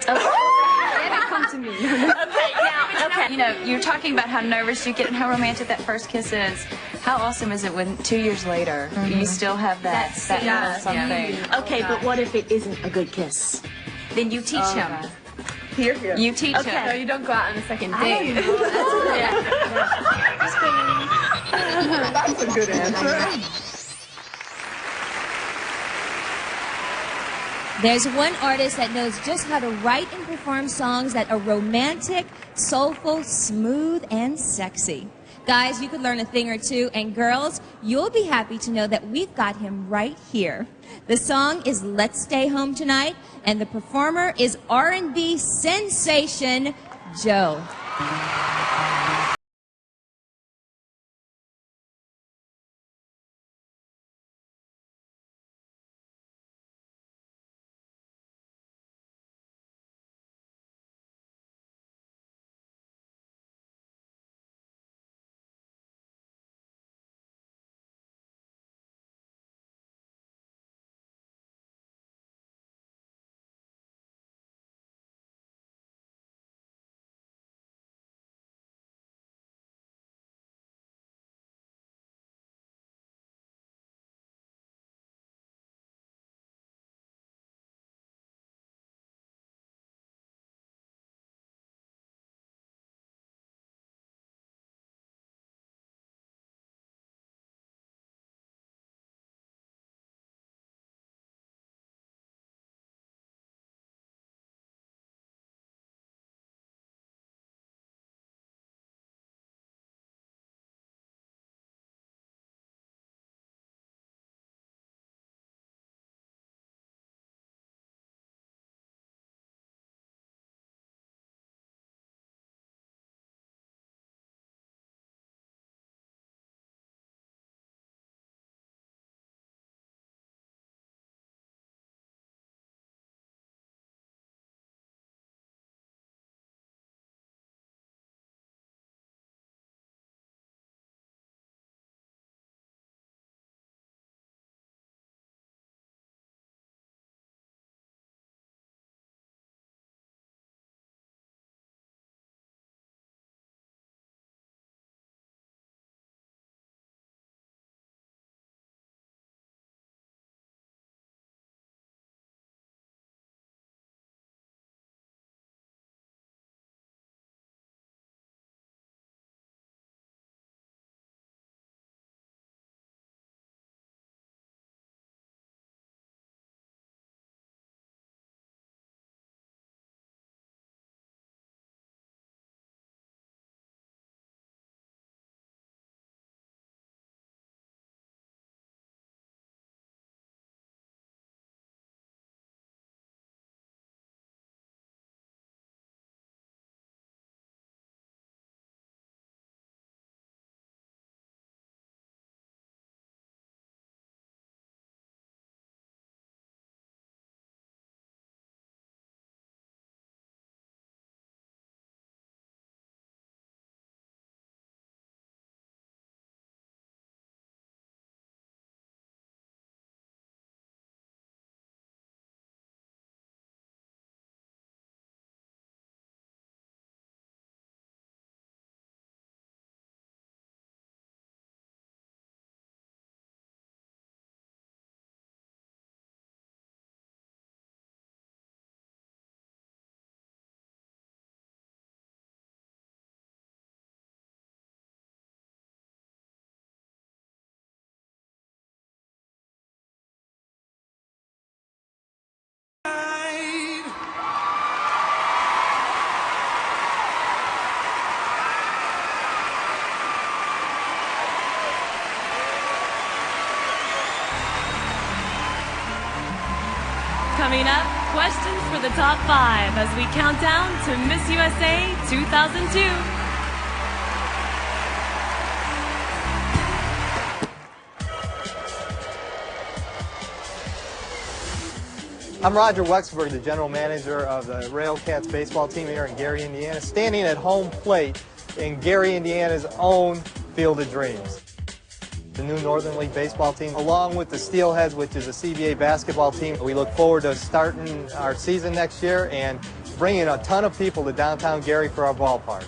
Okay. They come to me. Okay, you know, you're talking about how nervous you get and how romantic that first kiss is. How awesome is it when 2 years later you still have that something? Okay, but what if it isn't a good kiss? Then you teach him. Here. You teach him. No, you don't go out on a second date. That's a good answer. There's one artist that knows just how to write and perform songs that are romantic, soulful, smooth, and sexy. Guys, you could learn a thing or two, and girls, you'll be happy to know that we've got him right here. The song is Let's Stay Home Tonight, and the performer is R&B sensation Joe. Coming up, questions for the top 5 as we count down to Miss USA 2002. I'm Roger Wexford, the general manager of the Railcats baseball team here in Gary, Indiana, standing at home plate in Gary, Indiana's own Field of Dreams. The new Northern League baseball team, along with the Steelheads, which is a CBA basketball team. We look forward to starting our season next year and bringing a ton of people to downtown Gary for our ballpark.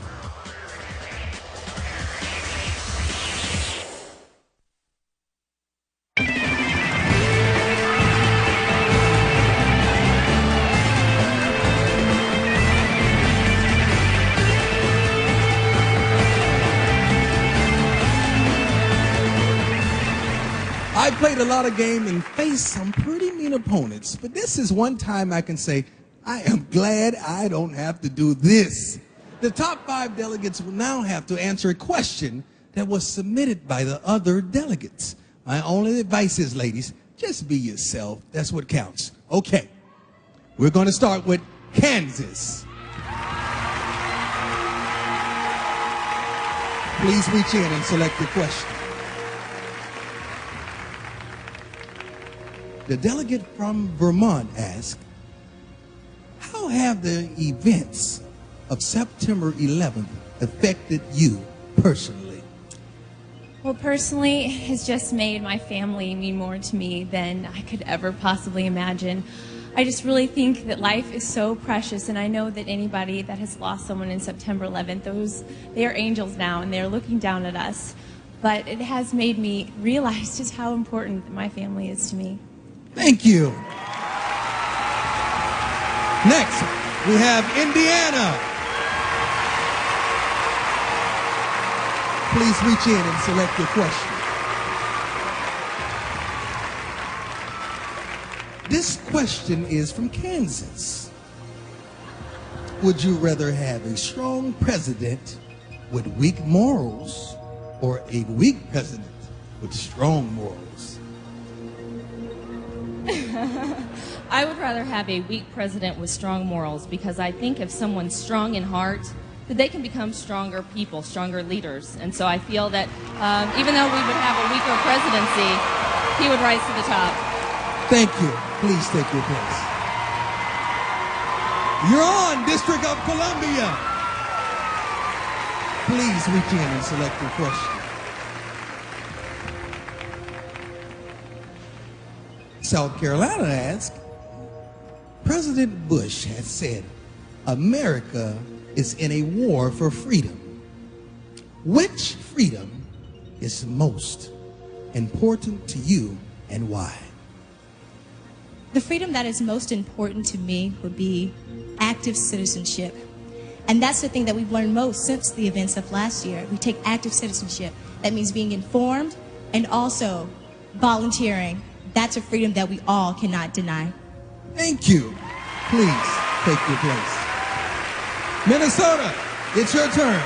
I played a lot of games and faced some pretty mean opponents, but this is one time I can say, I am glad I don't have to do this. The top 5 delegates will now have to answer a question that was submitted by the other delegates. My only advice is, ladies, just be yourself. That's what counts. Okay, we're going to start with Kansas. Please reach in and select your question. The delegate from Vermont asked, how have the events of September 11th affected you personally? Well, personally, it's just made my family mean more to me than I could ever possibly imagine. I just really think that life is so precious, and I know that anybody that has lost someone in September 11th, they are angels now, and they're looking down at us. But it has made me realize just how important my family is to me. Thank you. Next, we have Indiana. Please reach in and select your question. This question is from Kansas. Would you rather have a strong president with weak morals or a weak president with strong morals? I would rather have a weak president with strong morals, because I think if someone's strong in heart, that they can become stronger people, stronger leaders. And so I feel that even though we would have a weaker presidency, he would rise to the top. Thank you. Please take your place. You're on, District of Columbia. Please reach in and select your question. South Carolina asks, President Bush has said America is in a war for freedom. Which freedom is most important to you and why? The freedom that is most important to me would be active citizenship. And that's the thing that we've learned most since the events of last year. We take active citizenship. That means being informed and also volunteering. That's a freedom that we all cannot deny. Thank you. Please take your place. Minnesota, it's your turn.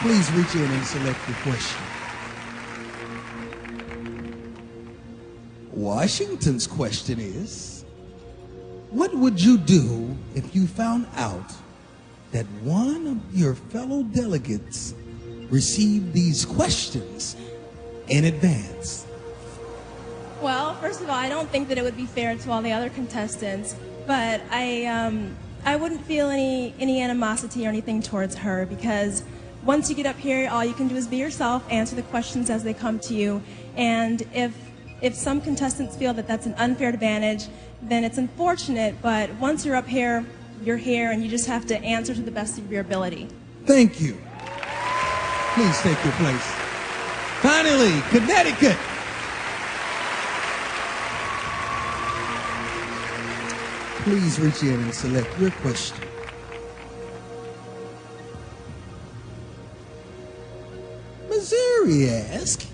Please reach in and select your question. Washington's question is, what would you do if you found out that one of your fellow delegates received these questions in advance? Well, first of all, I don't think that it would be fair to all the other contestants, but I wouldn't feel any animosity or anything towards her, because once you get up here, all you can do is be yourself, answer the questions as they come to you, and if some contestants feel that that's an unfair advantage, then it's unfortunate, but once you're up here, you're here, and you just have to answer to the best of your ability. Thank you. Please take your place. Finally, Connecticut. Please reach in and select your question. Missouri asks,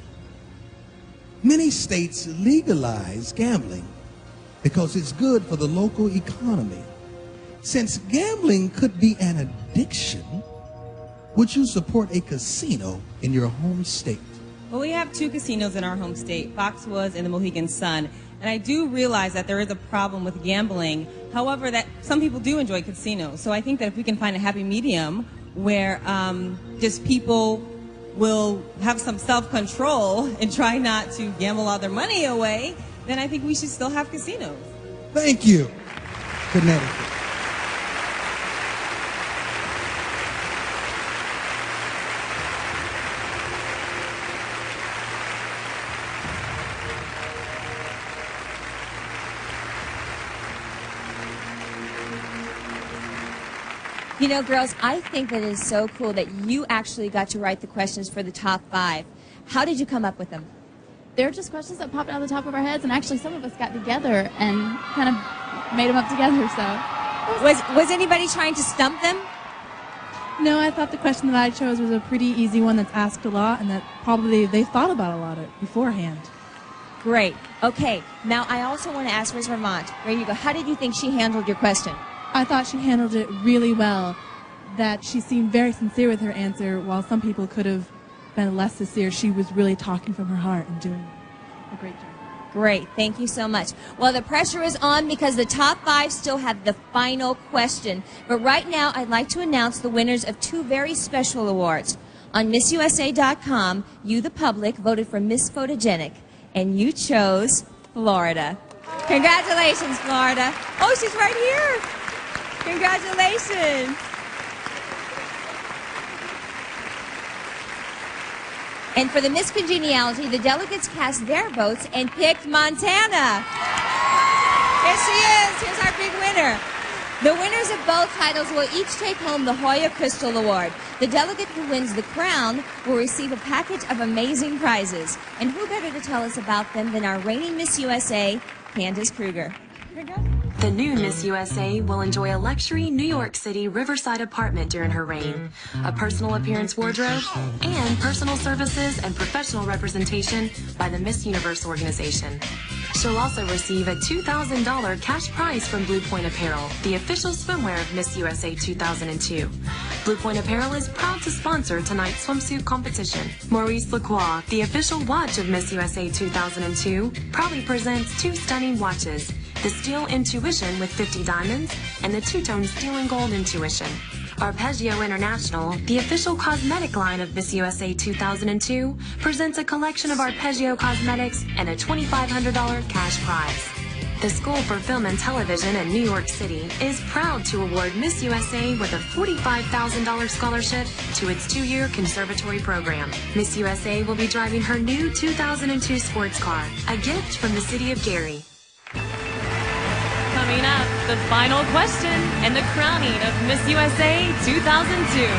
many states legalize gambling because it's good for the local economy. Since gambling could be an addiction, would you support a casino in your home state? Well, we have two casinos in our home state, Foxwoods and the Mohegan Sun. And I do realize that there is a problem with gambling. However, that some people do enjoy casinos. So I think that if we can find a happy medium where just people will have some self-control and try not to gamble all their money away, then I think we should still have casinos. Thank you, Connecticut. You know, girls, I think that it is so cool that you actually got to write the questions for the top 5. How did you come up with them? They're just questions that popped out of the top of our heads, and actually some of us got together and kind of made them up together, so. Was anybody trying to stump them? No, I thought the question that I chose was a pretty easy one that's asked a lot, and that probably they thought about a lot beforehand. Great. Okay, now I also want to ask Ms. Vermont, there you go, how did you think she handled your question? I thought she handled it really well, that she seemed very sincere with her answer, while some people could have been less sincere. She was really talking from her heart and doing a great job. Great. Thank you so much. Well, the pressure is on because the top 5 still have the final question. But right now, I'd like to announce the winners of 2 very special awards. On MissUSA.com, you, the public, voted for Miss Photogenic, and you chose Florida. Congratulations, Florida. Oh, she's right here. Congratulations. And for the Miss Congeniality, the delegates cast their votes and picked Montana. Here she is. Here's our big winner. The winners of both titles will each take home the Hoya Crystal Award. The delegate who wins the crown will receive a package of amazing prizes. And who better to tell us about them than our reigning Miss USA, Candace Kruger. The new Miss USA will enjoy a luxury New York City Riverside apartment during her reign, a personal appearance wardrobe, and personal services and professional representation by the Miss Universe organization. She'll also receive a $2,000 cash prize from Blue Point Apparel, the official swimwear of Miss USA 2002. Blue Point Apparel is proud to sponsor tonight's swimsuit competition. Maurice Lacroix, the official watch of Miss USA 2002, proudly presents 2 stunning watches, the Steel Intuition with 50 diamonds and the two-tone Steel and Gold Intuition. Arpeggio International, the official cosmetic line of Miss USA 2002, presents a collection of Arpeggio cosmetics and a $2,500 cash prize. The School for Film and Television in New York City is proud to award Miss USA with a $45,000 scholarship to its 2-year conservatory program. Miss USA will be driving her new 2002 sports car, a gift from the city of Gary. Coming up, the final question and the crowning of Miss USA 2002.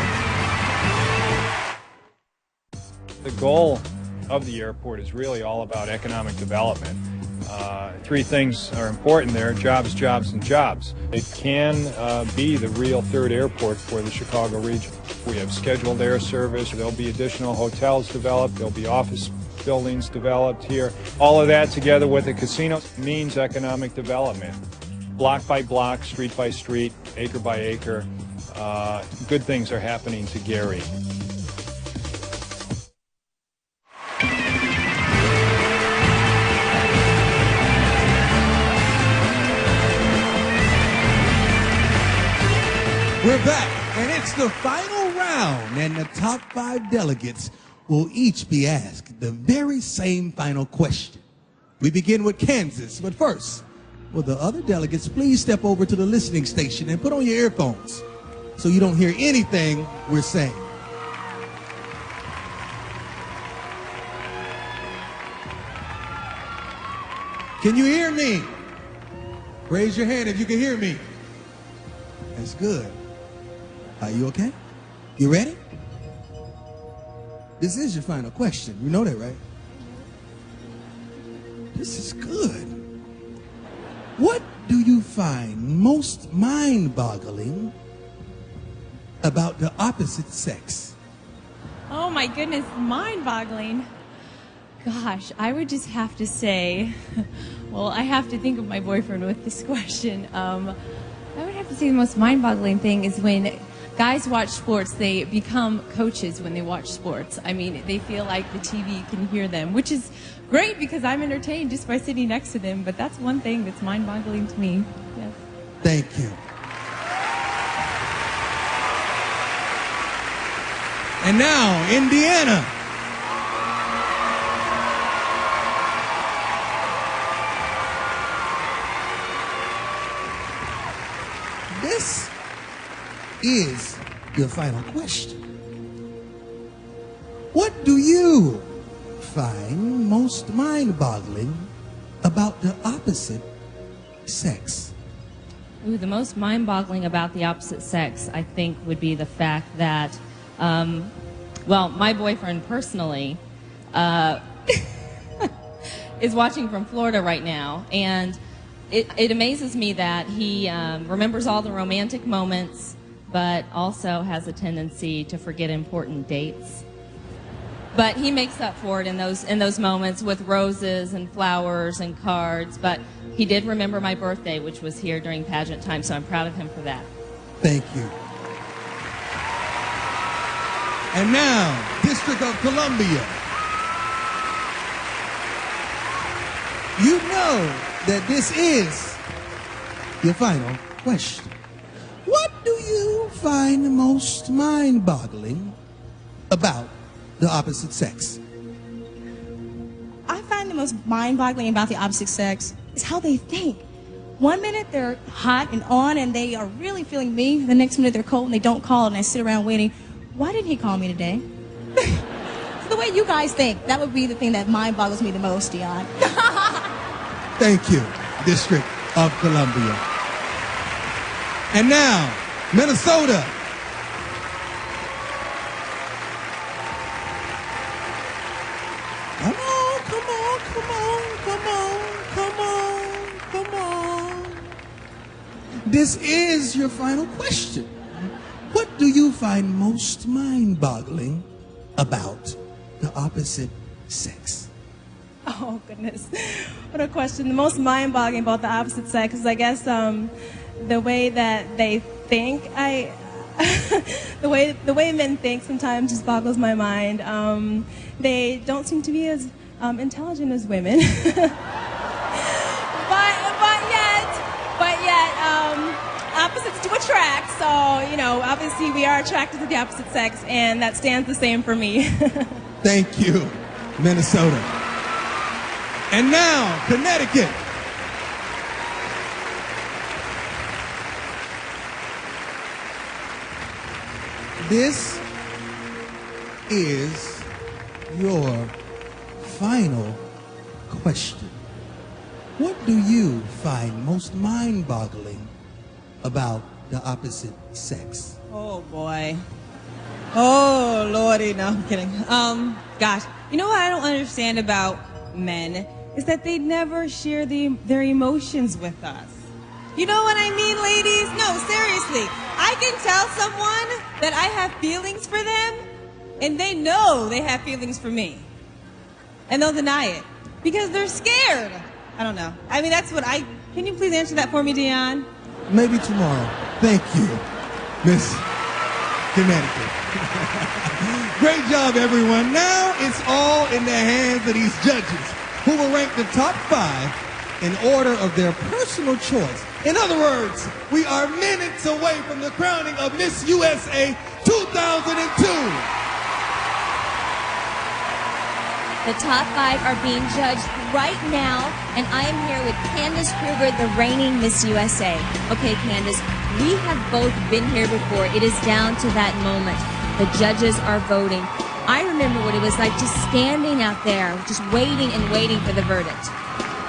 The goal of the airport is really all about economic development. 3 things are important there: jobs, jobs, and jobs. It can be the real 3rd airport for the Chicago region. We have scheduled air service. There'll be additional hotels developed. There'll be office buildings developed here. All of that together with a casino means economic development. Block by block, street by street, acre by acre, good things are happening to Gary. We're back, and it's the final round, and the top 5 delegates will each be asked the very same final question. We begin with Kansas, but first, will the other delegates please step over to the listening station and put on your earphones so you don't hear anything we're saying. Can you hear me? Raise your hand if you can hear me. That's good. Are you okay? You ready? This is your final question. You know that, right? This is good. What do you find most mind-boggling about the opposite sex? Oh my goodness, mind-boggling. Gosh, I would just have to say, well, I have to think of my boyfriend with this question. I would have to say the most mind-boggling thing is when guys watch sports, they become coaches when they watch sports. I mean, they feel like the TV can hear them, which is great because I'm entertained just by sitting next to them, but that's one thing that's mind-boggling to me. Yes. Thank you. And now, Indiana. This is your final question. What do you find most mind-boggling about the opposite sex? Ooh, the most mind-boggling about the opposite sex, I think, would be the fact that, well, my boyfriend personally is watching from Florida right now, and it amazes me that he remembers all the romantic moments, but also has a tendency to forget important dates. But he makes up for it in those moments with roses and flowers and cards. But he did remember my birthday, which was here during pageant time, so I'm proud of him for that. Thank you. And now, District of Columbia. you know that this is your final question. What do you find the most mind-boggling about the opposite sex? I find the most mind-boggling about the opposite sex is how they think. One minute they're hot and on and they are really feeling me. The next minute they're cold and they don't call and I sit around waiting. Why didn't he call me today? So the way you guys think, that would be the thing that mind-boggles me the most, Dion. Thank you, District of Columbia. And now, Minnesota. Come on, come on, come on, come on, come on, come on. This is your final question. What do you find most mind-boggling about the opposite sex? Oh, goodness. What a question. The most mind-boggling about the opposite sex is, I guess, the way that they think. The way men think sometimes just boggles my mind. They don't seem to be as intelligent as women. but yet, opposites do attract. So, you know, obviously we are attracted to the opposite sex, and that stands the same for me. Thank you, Minnesota. And now, Connecticut. This is your final question. What do you find most mind-boggling about the opposite sex? Oh, boy. Oh, Lordy. No, I'm kidding. Gosh. You know what I don't understand about men is that they never share their emotions with us. You know what I mean, ladies? No, seriously. I can tell someone that I have feelings for them, and they know they have feelings for me. And they'll deny it because they're scared. I don't know. I mean, that's what can you please answer that for me, Dion? Maybe tomorrow. Thank you, Miss Connecticut. Great job, everyone. Now it's all in the hands of these judges who will rank the top 5 in order of their personal choice. In other words, we are minutes away from the crowning of Miss USA 2002. The top 5 are being judged right now, and I am here with Candace Kruger, the reigning Miss USA. Okay, Candace, we have both been here before. It is down to that moment. The judges are voting. I remember what it was like just standing out there, just waiting and waiting for the verdict.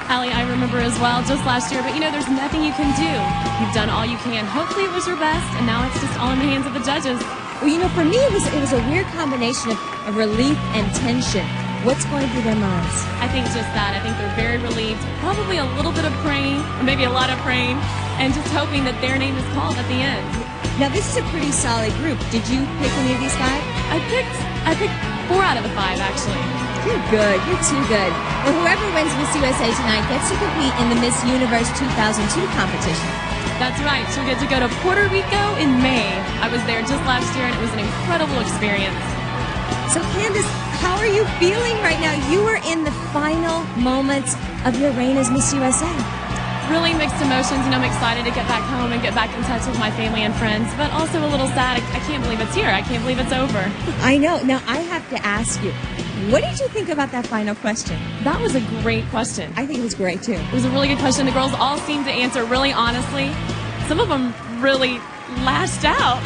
Allie, I remember as well, just last year, but you know, there's nothing you can do. You've done all you can. Hopefully it was your best, and now it's just all in the hands of the judges. Well, you know, for me, it was a weird combination of relief and tension. What's going through their minds? I think just that. I think they're very relieved, probably a little bit of praying, or maybe a lot of praying, and just hoping that their name is called at the end. Now, this is a pretty solid group. Did you pick any of these 5? I picked 4 out of the 5, actually. You're good. You're too good. Well, whoever wins Miss USA tonight gets to compete in the Miss Universe 2002 competition. That's right. She'll get to go to Puerto Rico in May. I was there just last year, and it was an incredible experience. So, Candace, how are you feeling right now? You are in the final moments of your reign as Miss USA. Really mixed emotions. You know, I'm excited to get back home and get back in touch with my family and friends, but also a little sad. I can't believe it's here. I can't believe it's over. I know. Now, I have to ask you, what did you think about that final question? That was a great question. I think it was great, too. It was a really good question. The girls all seemed to answer really honestly. Some of them really lashed out.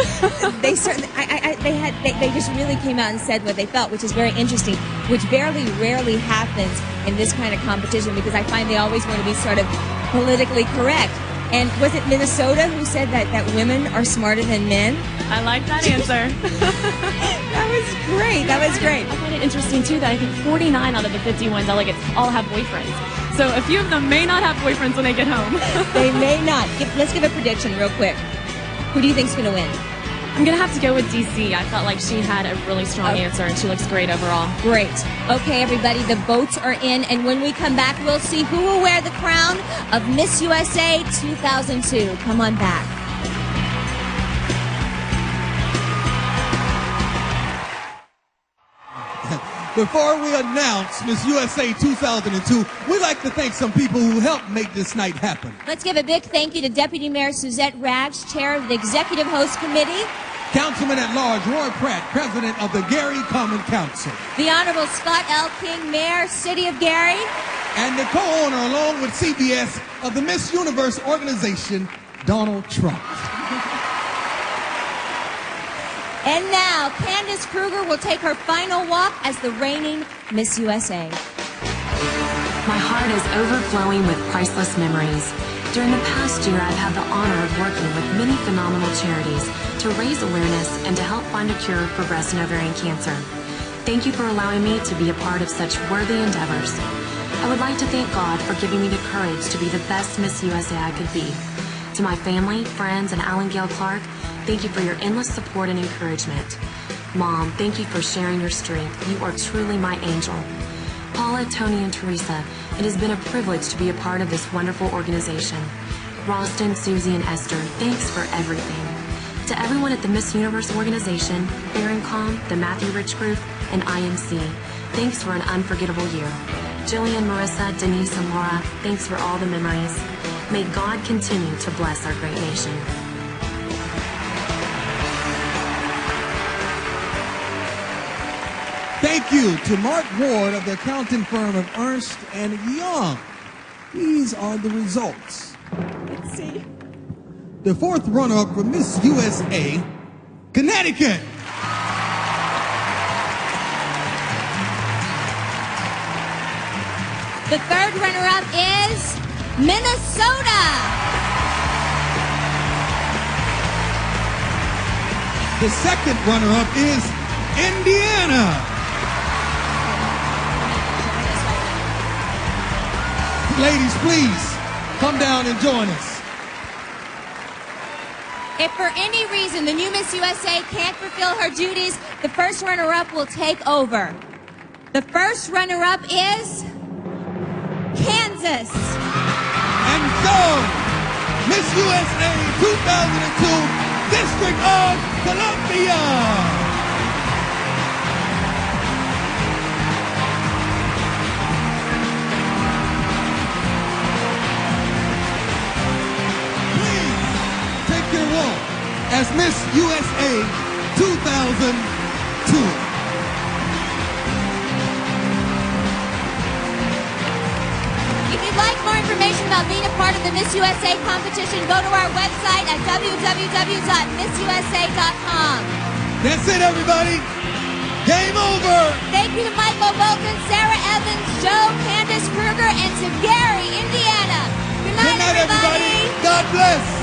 They certainly, they just really came out and said what they felt, which is very interesting, which rarely happens in this kind of competition, because I find they always want to be sort of politically correct. And was it Minnesota who said that women are smarter than men? I like that answer. That was great. That was great. I find it interesting, too, that I think 49 out of the 51 delegates all have boyfriends. So a few of them may not have boyfriends when they get home. They may not. Let's give a prediction real quick. Who do you think's going to win? I'm going to have to go with DC. I felt like she had a really strong answer, and she looks great overall. Great. Okay, everybody, the votes are in, and when we come back, we'll see who will wear the crown of Miss USA 2002. Come on back. Before we announce Miss USA 2002, we'd like to thank some people who helped make this night happen. Let's give a big thank you to Deputy Mayor Suzette Rags, Chair of the Executive Host Committee. Councilman at Large Roy Pratt, President of the Gary Common Council. The Honorable Scott L. King, Mayor, City of Gary. And the co-owner, along with CBS, of the Miss Universe organization, Donald Trump. And now, Candace Kruger will take her final walk as the reigning Miss USA. My heart is overflowing with priceless memories. During the past year, I've had the honor of working with many phenomenal charities to raise awareness and to help find a cure for breast and ovarian cancer. Thank you for allowing me to be a part of such worthy endeavors. I would like to thank God for giving me the courage to be the best Miss USA I could be. To my family, friends, and Alan Gale Clark, thank you for your endless support and encouragement. Mom, thank you for sharing your strength. You are truly my angel. Paula, Tony, and Teresa, it has been a privilege to be a part of this wonderful organization. Ralston, Susie, and Esther, thanks for everything. To everyone at the Miss Universe organization, Barroncom, the Matthew Rich Group, and IMC, thanks for an unforgettable year. Jillian, Marissa, Denise, and Laura, thanks for all the memories. May God continue to bless our great nation. Thank you to Mark Ward of the accounting firm of Ernst & Young. These are the results. Let's see. The fourth runner-up for Miss USA, Connecticut. The third runner-up is Minnesota. The second runner-up is Indiana. Ladies, please come down and join us. If for any reason the new Miss USA can't fulfill her duties, the first runner-up will take over. The first runner-up is Kansas. And so, Miss USA 2002, District of Columbia. As Miss USA 2002. If you'd like more information about being a part of the Miss USA competition, go to our website at www.missusa.com. That's it, everybody. Game over. Thank you to Michael Bolton, Sarah Evans, Joe, Candace Kruger, and to Gary, Indiana. Good night, everybody. God bless.